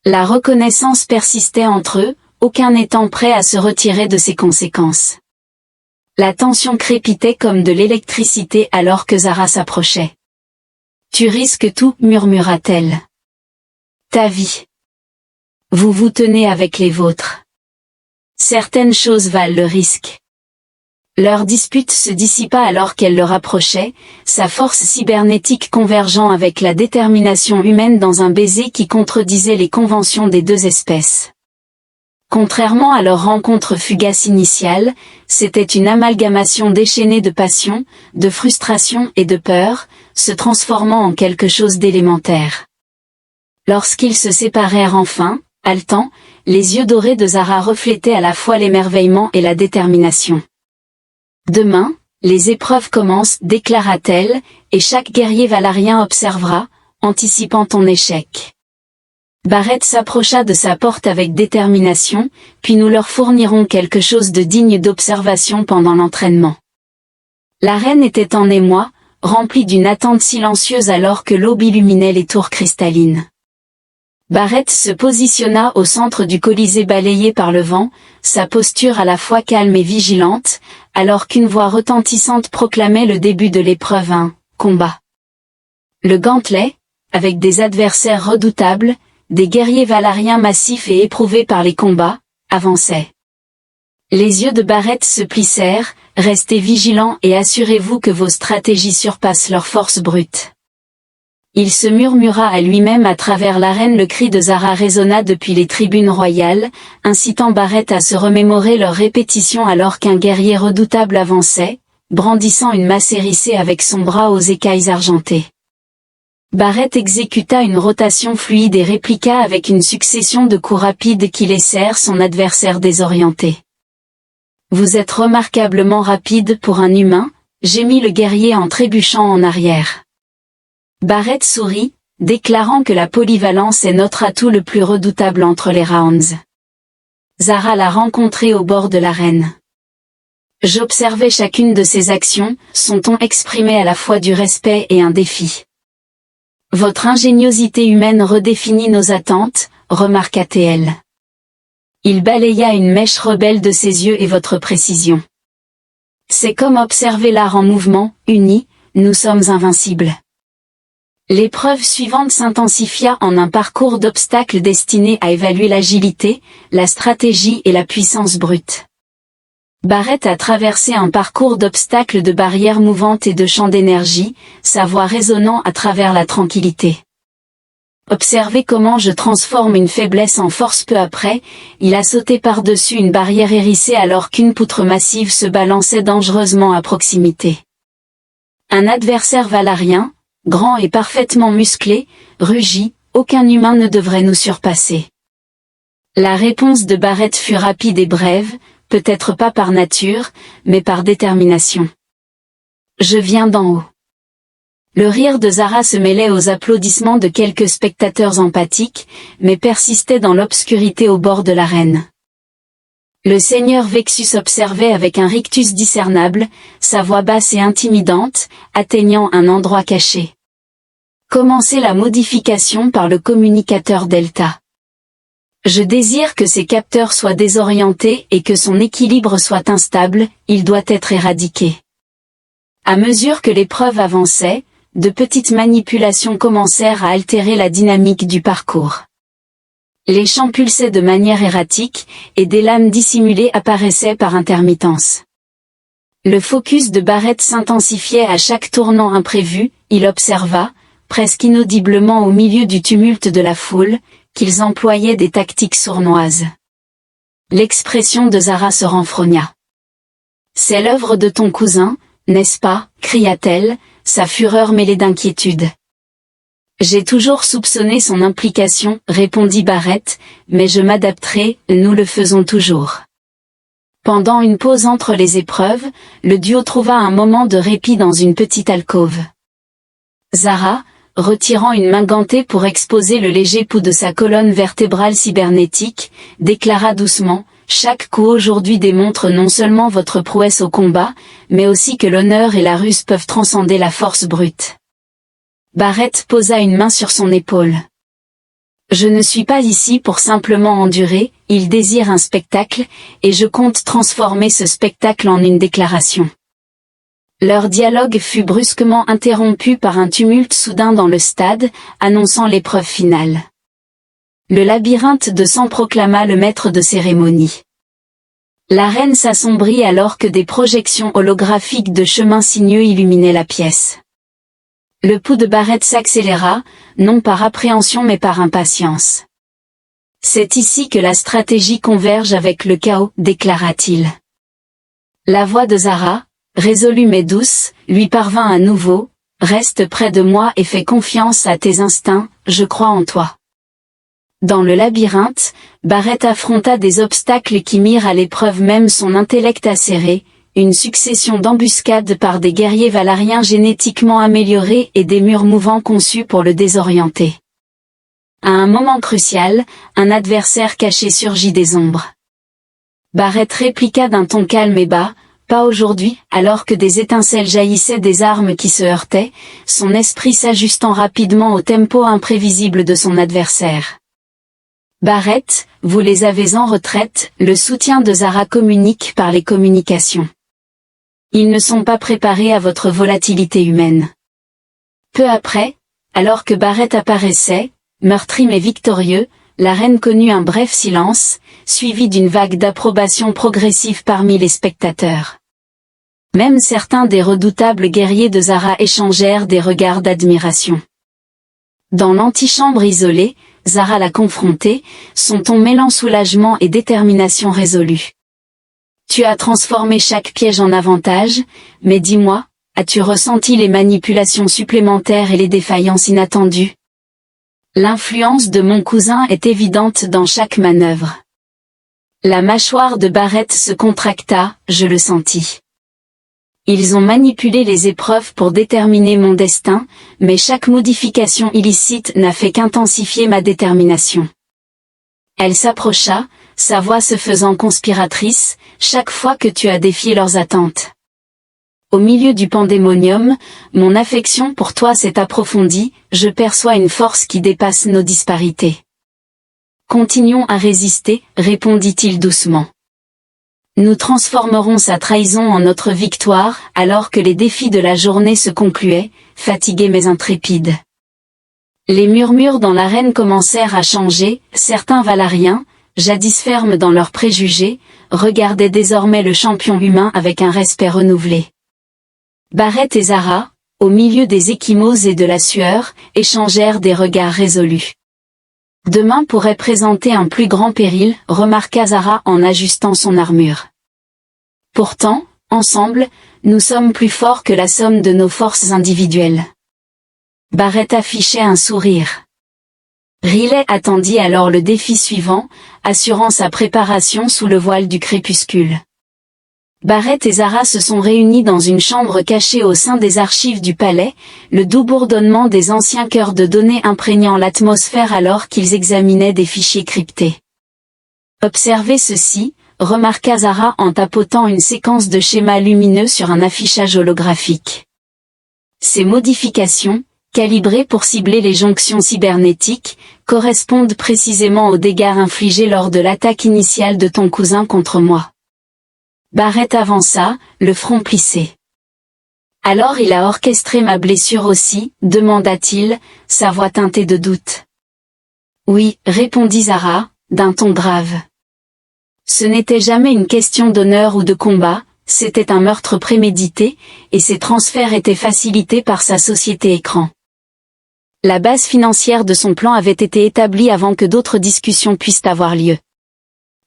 La reconnaissance persistait entre eux, aucun n'étant prêt à se retirer de ses conséquences. La tension crépitait comme de l'électricité alors que Zara s'approchait. Tu risques tout, murmura-t-elle. Ta vie. Vous vous tenez avec les vôtres. Certaines choses valent le risque. Leur dispute se dissipa alors qu'elle le rapprochait, sa force cybernétique convergeant avec la détermination humaine dans un baiser qui contredisait les conventions des deux espèces. Contrairement à leur rencontre fugace initiale, c'était une amalgamation déchaînée de passion, de frustration et de peur, se transformant en quelque chose d'élémentaire. Lorsqu'ils se séparèrent enfin, haletants, les yeux dorés de Zara reflétaient à la fois l'émerveillement et la détermination. « Demain, les épreuves commencent, déclara-t-elle, et chaque guerrier valarien observera, anticipant ton échec. » Barrett s'approcha de sa porte avec détermination, puis nous leur fournirons quelque chose de digne d'observation pendant l'entraînement. L'arène était en émoi, remplie d'une attente silencieuse alors que l'aube illuminait les tours cristallines. Barrett se positionna au centre du Colisée balayé par le vent, sa posture à la fois calme et vigilante, alors qu'une voix retentissante proclamait le début de l'épreuve, un combat. Le gantelet, avec des adversaires redoutables, des guerriers valariens massifs et éprouvés par les combats, avançait. Les yeux de Barrett se plissèrent, restez vigilants et assurez-vous que vos stratégies surpassent leur force brute. Il se murmura à lui-même à travers l'arène, le cri de Zara résonna depuis les tribunes royales, incitant Barrett à se remémorer leurs répétitions alors qu'un guerrier redoutable avançait, brandissant une masse hérissée avec son bras aux écailles argentées. Barrett exécuta une rotation fluide et répliqua avec une succession de coups rapides qui laissèrent son adversaire désorienté. « Vous êtes remarquablement rapide pour un humain » gémit le guerrier en trébuchant en arrière. Barrett sourit, déclarant que la polyvalence est notre atout le plus redoutable entre les rounds. Zara l'a rencontré au bord de l'arène. J'observais chacune de ses actions, son ton exprimait à la fois du respect et un défi. Votre ingéniosité humaine redéfinit nos attentes, remarqua-t-elle. Il balaya une mèche rebelle de ses yeux et votre précision. C'est comme observer l'art en mouvement, unis, nous sommes invincibles. L'épreuve suivante s'intensifia en un parcours d'obstacles destiné à évaluer l'agilité, la stratégie et la puissance brute. Barrett a traversé un parcours d'obstacles, de barrières mouvantes et de champs d'énergie, sa voix résonnant à travers la tranquillité. Observez comment je transforme une faiblesse en force. Peu après, il a sauté par-dessus une barrière hérissée alors qu'une poutre massive se balançait dangereusement à proximité. Un adversaire valarien, grand et parfaitement musclé, rugit, aucun humain ne devrait nous surpasser. La réponse de Barrett fut rapide et brève, peut-être pas par nature, mais par détermination. Je viens d'en haut. Le rire de Zara se mêlait aux applaudissements de quelques spectateurs empathiques, mais persistait dans l'obscurité au bord de l'arène. Le seigneur Vexus observait avec un rictus discernable, sa voix basse et intimidante, atteignant un endroit caché. Commencez la modification par le communicateur Delta. Je désire que ses capteurs soient désorientés et que son équilibre soit instable, il doit être éradiqué. À mesure que l'épreuve avançait, de petites manipulations commencèrent à altérer la dynamique du parcours. Les champs pulsaient de manière erratique, et des lames dissimulées apparaissaient par intermittence. Le focus de Barrett s'intensifiait à chaque tournant imprévu, il observa, presque inaudiblement au milieu du tumulte de la foule, qu'ils employaient des tactiques sournoises. L'expression de Zara se renfrogna. « C'est l'œuvre de ton cousin, n'est-ce pas ?» cria-t-elle, sa fureur mêlée d'inquiétude. « J'ai toujours soupçonné son implication, » répondit Barrett, « mais je m'adapterai, nous le faisons toujours. » Pendant une pause entre les épreuves, le duo trouva un moment de répit dans une petite alcôve. Zara, retirant une main gantée pour exposer le léger pouls de sa colonne vertébrale cybernétique, déclara doucement, « Chaque coup aujourd'hui démontre non seulement votre prouesse au combat, mais aussi que l'honneur et la ruse peuvent transcender la force brute. » Barrett posa une main sur son épaule. « Je ne suis pas ici pour simplement endurer, il désire un spectacle, et je compte transformer ce spectacle en une déclaration. » Leur dialogue fut brusquement interrompu par un tumulte soudain dans le stade, annonçant l'épreuve finale. Le labyrinthe de sang proclama le maître de cérémonie. La reine s'assombrit alors que des projections holographiques de chemins sinueux illuminaient la pièce. Le pouls de Barrett s'accéléra, non par appréhension mais par impatience. « C'est ici que la stratégie converge avec le chaos, déclara-t-il. La voix de Zara, résolue mais douce, lui parvint à nouveau. « Reste près de moi et fais confiance à tes instincts, je crois en toi. » Dans le labyrinthe, Barrett affronta des obstacles qui mirent à l'épreuve même son intellect acéré, une succession d'embuscades par des guerriers valariens génétiquement améliorés et des murs mouvants conçus pour le désorienter. À un moment crucial, un adversaire caché surgit des ombres. Barrett répliqua d'un ton calme et bas, « Pas aujourd'hui », alors que des étincelles jaillissaient des armes qui se heurtaient, son esprit s'ajustant rapidement au tempo imprévisible de son adversaire. « Barrett, vous les avez en retraite », le soutien de Zara communique par les communications. Ils ne sont pas préparés à votre volatilité humaine. Peu après, alors que Barrett apparaissait, meurtri mais victorieux, la reine connut un bref silence, suivi d'une vague d'approbation progressive parmi les spectateurs. Même certains des redoutables guerriers de Zara échangèrent des regards d'admiration. Dans l'antichambre isolée, Zara la confrontait, son ton mêlant soulagement et détermination résolue. « Tu as transformé chaque piège en avantage, mais dis-moi, as-tu ressenti les manipulations supplémentaires et les défaillances inattendues ? L'influence de mon cousin est évidente dans chaque manœuvre. » La mâchoire de Barrett se contracta, je le sentis. Ils ont manipulé les épreuves pour déterminer mon destin, mais chaque modification illicite n'a fait qu'intensifier ma détermination. Elle s'approcha, sa voix se faisant conspiratrice, chaque fois que tu as défié leurs attentes. Au milieu du pandémonium, mon affection pour toi s'est approfondie, je perçois une force qui dépasse nos disparités. Continuons à résister, répondit-il doucement. Nous transformerons sa trahison en notre victoire, alors que les défis de la journée se concluaient, fatigués mais intrépides. Les murmures dans l'arène commencèrent à changer, certains Valariens, jadis fermes dans leurs préjugés, regardaient désormais le champion humain avec un respect renouvelé. Barrett et Zara, au milieu des ecchymoses et de la sueur, échangèrent des regards résolus. Demain pourrait présenter un plus grand péril, remarqua Zara en ajustant son armure. Pourtant, ensemble, nous sommes plus forts que la somme de nos forces individuelles. Barrett affichait un sourire. Riley attendit alors le défi suivant, assurant sa préparation sous le voile du crépuscule. Barrett et Zara se sont réunis dans une chambre cachée au sein des archives du palais, le doux bourdonnement des anciens cœurs de données imprégnant l'atmosphère alors qu'ils examinaient des fichiers cryptés. Observez ceci, remarqua Zara en tapotant une séquence de schémas lumineux sur un affichage holographique. Ces modifications, calibrées pour cibler les jonctions cybernétiques, correspondent précisément aux dégâts infligés lors de l'attaque initiale de ton cousin contre moi. Barrett avança, le front plissé. « Alors il a orchestré ma blessure aussi ?» demanda-t-il, sa voix teintée de doute. « Oui, » répondit Zara, d'un ton grave. Ce n'était jamais une question d'honneur ou de combat, c'était un meurtre prémédité, et ses transferts étaient facilités par sa société écran. La base financière de son plan avait été établie avant que d'autres discussions puissent avoir lieu.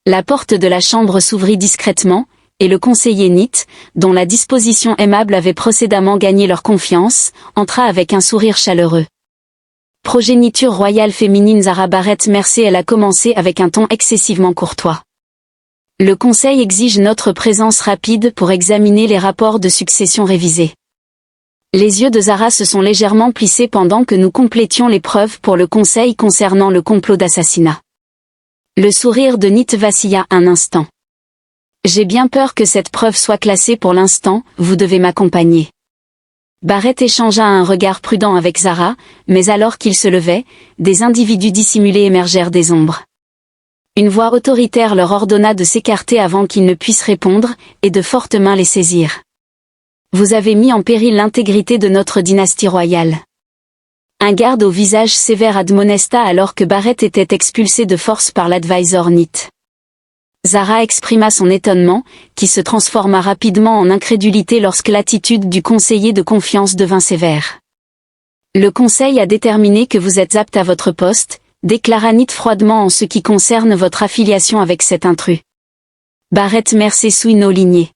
La porte de la chambre s'ouvrit discrètement, et le conseiller Nit, dont la disposition aimable avait précédemment gagné leur confiance, entra avec un sourire chaleureux. Progéniture royale féminine Zara Barrett Mercé, elle a commencé avec un ton excessivement courtois. Le conseil exige notre présence rapide pour examiner les rapports de succession révisés. Les yeux de Zara se sont légèrement plissés pendant que nous complétions les preuves pour le conseil concernant le complot d'assassinat. Le sourire de Nit vacilla un instant. J'ai bien peur que cette preuve soit classée pour l'instant, vous devez m'accompagner. Barrett échangea un regard prudent avec Zara, mais alors qu'il se levait, des individus dissimulés émergèrent des ombres. Une voix autoritaire leur ordonna de s'écarter avant qu'ils ne puissent répondre, et de fortes mains les saisirent. Vous avez mis en péril l'intégrité de notre dynastie royale. Un garde au visage sévère admonesta alors que Barrett était expulsé de force par l'advisor Nit. Zara exprima son étonnement, qui se transforma rapidement en incrédulité lorsque l'attitude du conseiller de confiance devint sévère. Le conseil a déterminé que vous êtes apte à votre poste, déclara Nit froidement en ce qui concerne votre affiliation avec cet intrus. Barrett Mercer souille nos lignées.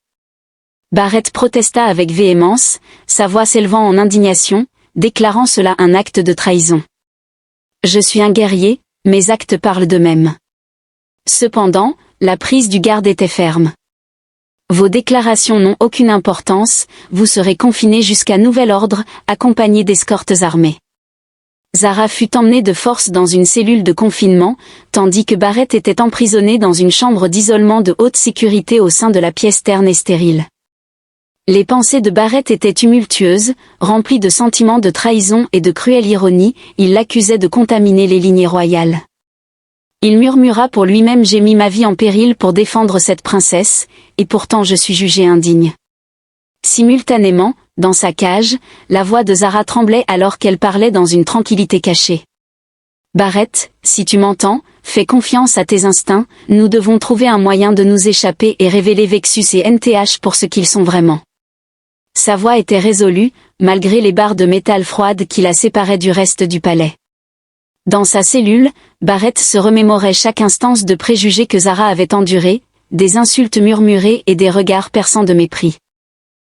Barrett protesta avec véhémence, sa voix s'élevant en indignation, déclarant cela un acte de trahison. Je suis un guerrier, mes actes parlent d'eux-mêmes. Cependant, la prise du garde était ferme. Vos déclarations n'ont aucune importance, vous serez confiné jusqu'à nouvel ordre, accompagné d'escortes armées. Zara fut emmenée de force dans une cellule de confinement, tandis que Barrett était emprisonné dans une chambre d'isolement de haute sécurité au sein de la pièce terne et stérile. Les pensées de Barrett étaient tumultueuses, remplies de sentiments de trahison et de cruelle ironie, il l'accusait de contaminer les lignées royales. Il murmura pour lui-même: j'ai mis ma vie en péril pour défendre cette princesse, et pourtant je suis jugé indigne. Simultanément, dans sa cage, la voix de Zara tremblait alors qu'elle parlait dans une tranquillité cachée. Barrett, si tu m'entends, fais confiance à tes instincts, nous devons trouver un moyen de nous échapper et révéler Vexus et NTH pour ce qu'ils sont vraiment. Sa voix était résolue, malgré les barres de métal froides qui la séparaient du reste du palais. Dans sa cellule, Barrett se remémorait chaque instance de préjugés que Zara avait endurés, des insultes murmurées et des regards perçants de mépris.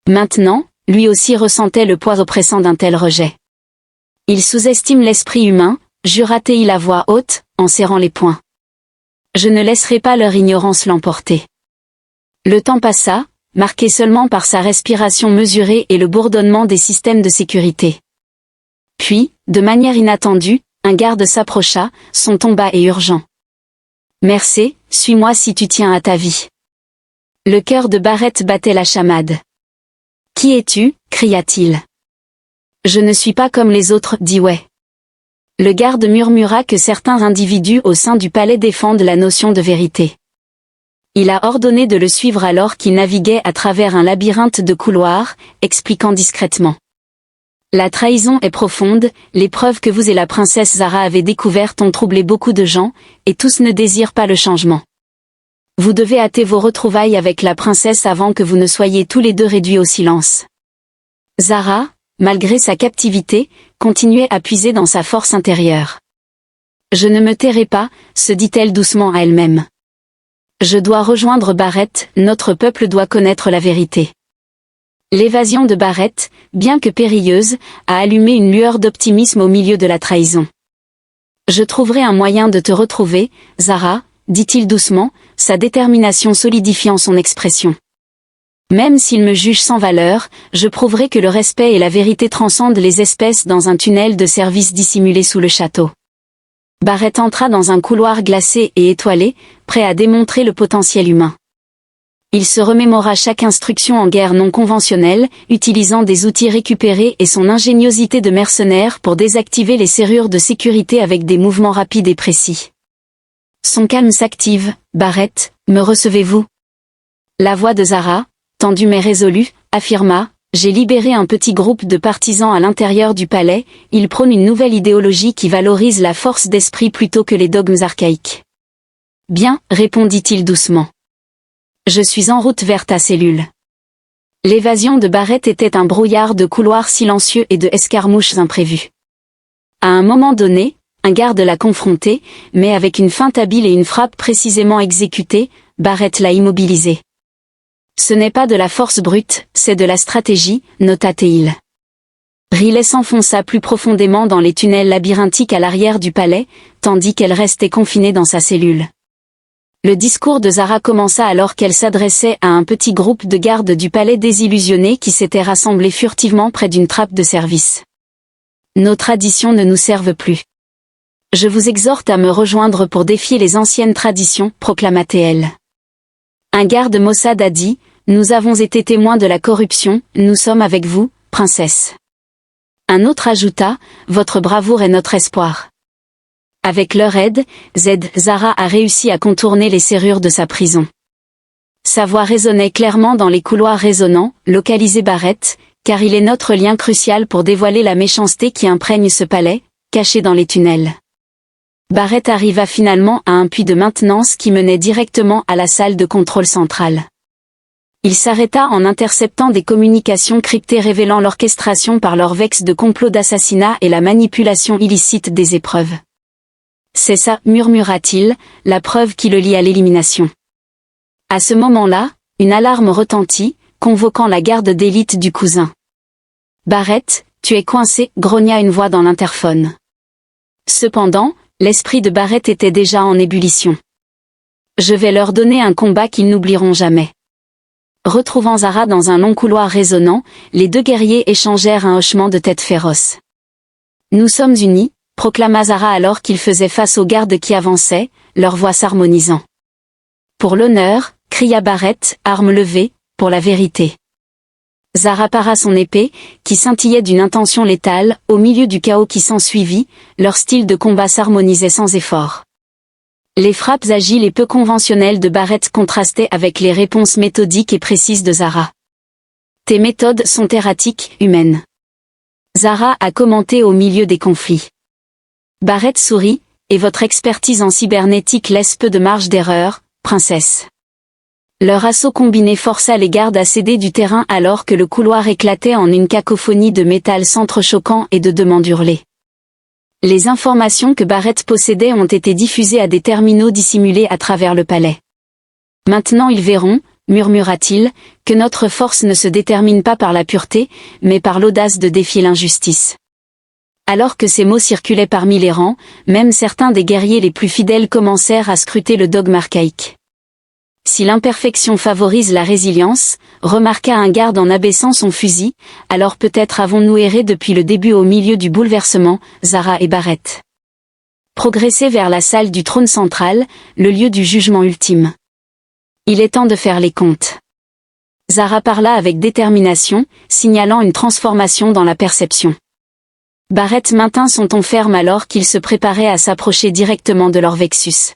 Maintenant, lui aussi ressentait le poids oppressant d'un tel rejet. Il sous-estime l'esprit humain, jura-t-il à voix haute, en serrant les poings. Je ne laisserai pas leur ignorance l'emporter. Le temps passa, marqué seulement par sa respiration mesurée et le bourdonnement des systèmes de sécurité. Puis, de manière inattendue, un garde s'approcha, son ton bas et urgent. Mercer, suis-moi si tu tiens à ta vie. Le cœur de Barrett battait la chamade. Qui es-tu? Cria-t-il. Je ne suis pas comme les autres, dit ouais. Le garde murmura que certains individus au sein du palais défendent la notion de vérité. Il a ordonné de le suivre alors qu'il naviguait à travers un labyrinthe de couloirs, expliquant discrètement. La trahison est profonde, les preuves que vous et la princesse Zara avez découvertes ont troublé beaucoup de gens, et tous ne désirent pas le changement. Vous devez hâter vos retrouvailles avec la princesse avant que vous ne soyez tous les deux réduits au silence. Zara, malgré sa captivité, continuait à puiser dans sa force intérieure. Je ne me tairai pas, se dit-elle doucement à elle-même. Je dois rejoindre Barrett, notre peuple doit connaître la vérité. L'évasion de Barrett, bien que périlleuse, a allumé une lueur d'optimisme au milieu de la trahison. Je trouverai un moyen de te retrouver, Zara, dit-il doucement, sa détermination solidifiant son expression. Même s'il me juge sans valeur, je prouverai que le respect et la vérité transcendent les espèces dans un tunnel de service dissimulé sous le château. Barrett entra dans un couloir glacé et étoilé, prêt à démontrer le potentiel humain. Il se remémora chaque instruction en guerre non conventionnelle, utilisant des outils récupérés et son ingéniosité de mercenaire pour désactiver les serrures de sécurité avec des mouvements rapides et précis. Son calme s'active. Barrett, me recevez-vous? La voix de Zara, tendue mais résolue, affirma. J'ai libéré un petit groupe de partisans à l'intérieur du palais, ils prônent une nouvelle idéologie qui valorise la force d'esprit plutôt que les dogmes archaïques. Bien, répondit-il doucement. Je suis en route vers ta cellule. L'évasion de Barrett était un brouillard de couloirs silencieux et de escarmouches imprévues. À un moment donné, un garde l'a confronté, mais avec une feinte habile et une frappe précisément exécutée, Barrett l'a immobilisé. Ce n'est pas de la force brute, c'est de la stratégie, nota-t-il. Riley s'enfonça plus profondément dans les tunnels labyrinthiques à l'arrière du palais, tandis qu'elle restait confinée dans sa cellule. Le discours de Zara commença alors qu'elle s'adressait à un petit groupe de gardes du palais désillusionnés qui s'étaient rassemblés furtivement près d'une trappe de service. Nos traditions ne nous servent plus. Je vous exhorte à me rejoindre pour défier les anciennes traditions, proclama-t-elle. Un garde Mossad a dit, nous avons été témoins de la corruption, nous sommes avec vous, princesse. Un autre ajouta, votre bravoure est notre espoir. Avec leur aide, Zara a réussi à contourner les serrures de sa prison. Sa voix résonnait clairement dans les couloirs résonnants, localisez Barrett, car il est notre lien crucial pour dévoiler la méchanceté qui imprègne ce palais, caché dans les tunnels. Barrett arriva finalement à un puits de maintenance qui menait directement à la salle de contrôle centrale. Il s'arrêta en interceptant des communications cryptées révélant l'orchestration par Lorvex de complots d'assassinat et la manipulation illicite des épreuves. C'est ça, murmura-t-il, la preuve qui le lie à l'élimination. À ce moment-là, une alarme retentit, convoquant la garde d'élite du cousin. Barrett, tu es coincé, grogna une voix dans l'interphone. Cependant, l'esprit de Barrett était déjà en ébullition. Je vais leur donner un combat qu'ils n'oublieront jamais. Retrouvant Zara dans un long couloir résonnant, les deux guerriers échangèrent un hochement de tête féroce. Nous sommes unis, proclama Zara alors qu'ils faisaient face aux gardes qui avançaient, leur voix s'harmonisant. Pour l'honneur, cria Barrett, arme levée, pour la vérité. Zara para son épée, qui scintillait d'une intention létale, au milieu du chaos qui s'ensuivit, leur style de combat s'harmonisait sans effort. Les frappes agiles et peu conventionnelles de Barrett contrastaient avec les réponses méthodiques et précises de Zara. Tes méthodes sont erratiques, humaines. Zara a commenté au milieu des conflits. Barrett sourit, et votre expertise en cybernétique laisse peu de marge d'erreur, princesse. Leur assaut combiné força les gardes à céder du terrain alors que le couloir éclatait en une cacophonie de métal s'entrechoquant et de demandes hurlées. Les informations que Barrett possédait ont été diffusées à des terminaux dissimulés à travers le palais. Maintenant ils verront, murmura-t-il, que notre force ne se détermine pas par la pureté, mais par l'audace de défier l'injustice. Alors que ces mots circulaient parmi les rangs, même certains des guerriers les plus fidèles commencèrent à scruter le dogme archaïque. Si l'imperfection favorise la résilience, remarqua un garde en abaissant son fusil, alors peut-être avons-nous erré depuis le début au milieu du bouleversement, Zara et Barrett. Progresser vers la salle du trône central, le lieu du jugement ultime. Il est temps de faire les comptes. Zara parla avec détermination, signalant une transformation dans la perception. Barrett maintint son ton ferme alors qu'il se préparait à s'approcher directement de Lorvexus.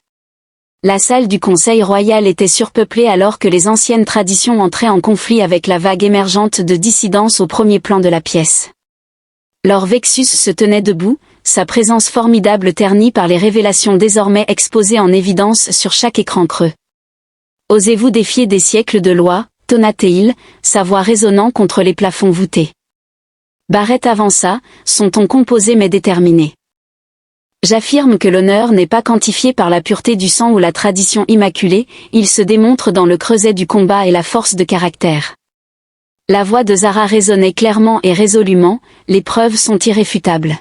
La salle du Conseil royal était surpeuplée alors que les anciennes traditions entraient en conflit avec la vague émergente de dissidence au premier plan de la pièce. Lorvexus se tenait debout, sa présence formidable ternie par les révélations désormais exposées en évidence sur chaque écran creux. Osez-vous défier des siècles de lois, tonna-t-il, sa voix résonnant contre les plafonds voûtés. Barrett avança, son ton composé mais déterminé. J'affirme que l'honneur n'est pas quantifié par la pureté du sang ou la tradition immaculée, il se démontre dans le creuset du combat et la force de caractère. La voix de Zara résonnait clairement et résolument, les preuves sont irréfutables.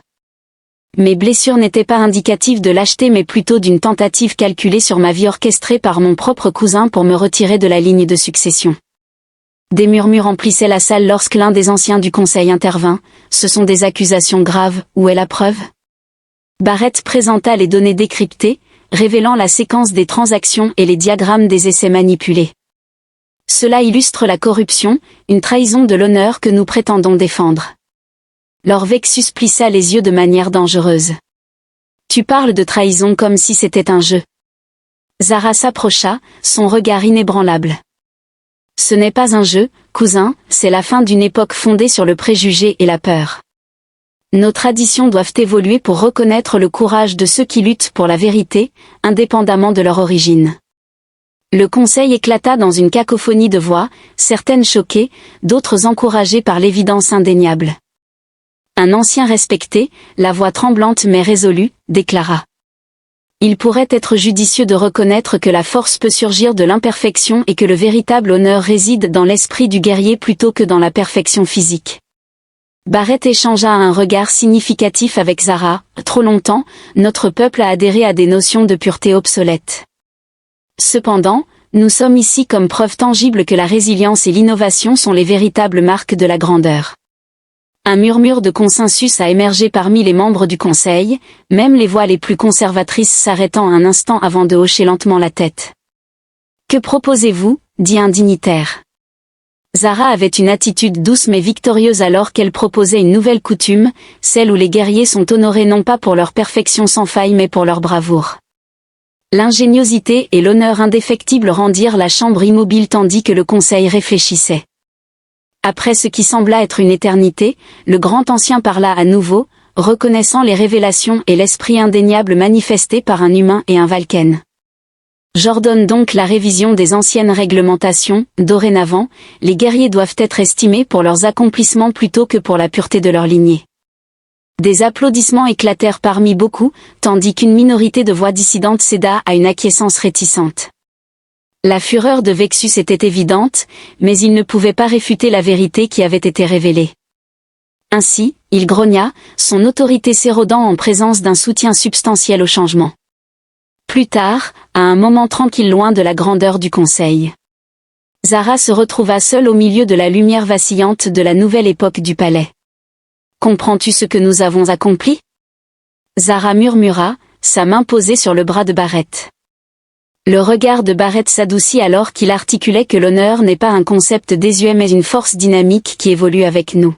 Mes blessures n'étaient pas indicatives de lâcheté mais plutôt d'une tentative calculée sur ma vie orchestrée par mon propre cousin pour me retirer de la ligne de succession. Des murmures emplissaient la salle lorsque l'un des anciens du conseil intervint, ce sont des accusations graves, où est la preuve ? Barrett présenta les données décryptées, révélant la séquence des transactions et les diagrammes des essais manipulés. Cela illustre la corruption, une trahison de l'honneur que nous prétendons défendre. Lorvexus plissa les yeux de manière dangereuse. Tu parles de trahison comme si c'était un jeu. Zara s'approcha, son regard inébranlable. Ce n'est pas un jeu, cousin, c'est la fin d'une époque fondée sur le préjugé et la peur. Nos traditions doivent évoluer pour reconnaître le courage de ceux qui luttent pour la vérité, indépendamment de leur origine. Le conseil éclata dans une cacophonie de voix, certaines choquées, d'autres encouragées par l'évidence indéniable. Un ancien respecté, la voix tremblante mais résolue, déclara. Il pourrait être judicieux de reconnaître que la force peut surgir de l'imperfection et que le véritable honneur réside dans l'esprit du guerrier plutôt que dans la perfection physique. Barrett échangea un regard significatif avec Zara. Trop longtemps, notre peuple a adhéré à des notions de pureté obsolètes. Cependant, nous sommes ici comme preuve tangible que la résilience et l'innovation sont les véritables marques de la grandeur. Un murmure de consensus a émergé parmi les membres du conseil, même les voix les plus conservatrices s'arrêtant un instant avant de hocher lentement la tête. Que proposez-vous, dit un dignitaire. Zara avait une attitude douce mais victorieuse alors qu'elle proposait une nouvelle coutume, celle où les guerriers sont honorés non pas pour leur perfection sans faille mais pour leur bravoure. L'ingéniosité et l'honneur indéfectible rendirent la chambre immobile tandis que le conseil réfléchissait. Après ce qui sembla être une éternité, le grand ancien parla à nouveau, reconnaissant les révélations et l'esprit indéniable manifestés par un humain et un Valken. J'ordonne donc la révision des anciennes réglementations. Dorénavant, les guerriers doivent être estimés pour leurs accomplissements plutôt que pour la pureté de leur lignée. Des applaudissements éclatèrent parmi beaucoup, tandis qu'une minorité de voix dissidentes céda à une acquiescence réticente. La fureur de Vexus était évidente, mais il ne pouvait pas réfuter la vérité qui avait été révélée. Ainsi, il grogna, son autorité s'érodant en présence d'un soutien substantiel au changement. Plus tard, à un moment tranquille loin de la grandeur du conseil, Zara se retrouva seule au milieu de la lumière vacillante de la nouvelle époque du palais. « Comprends-tu ce que nous avons accompli » Zara murmura, sa main posée sur le bras de Barrett. Le regard de Barrett s'adoucit alors qu'il articulait que l'honneur n'est pas un concept désuet mais une force dynamique qui évolue avec nous.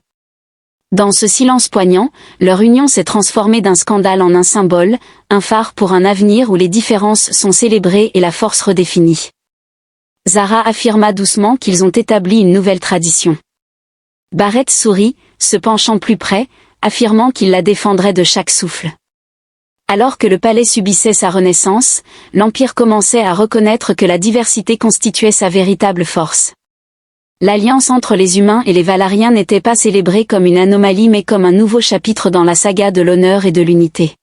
Dans ce silence poignant, leur union s'est transformée d'un scandale en un symbole, un phare pour un avenir où les différences sont célébrées et la force redéfinie. Zara affirma doucement qu'ils ont établi une nouvelle tradition. Barrett sourit, se penchant plus près, affirmant qu'il la défendrait de chaque souffle. Alors que le palais subissait sa renaissance, l'Empire commençait à reconnaître que la diversité constituait sa véritable force. L'alliance entre les humains et les Valariens n'était pas célébrée comme une anomalie mais comme un nouveau chapitre dans la saga de l'honneur et de l'unité.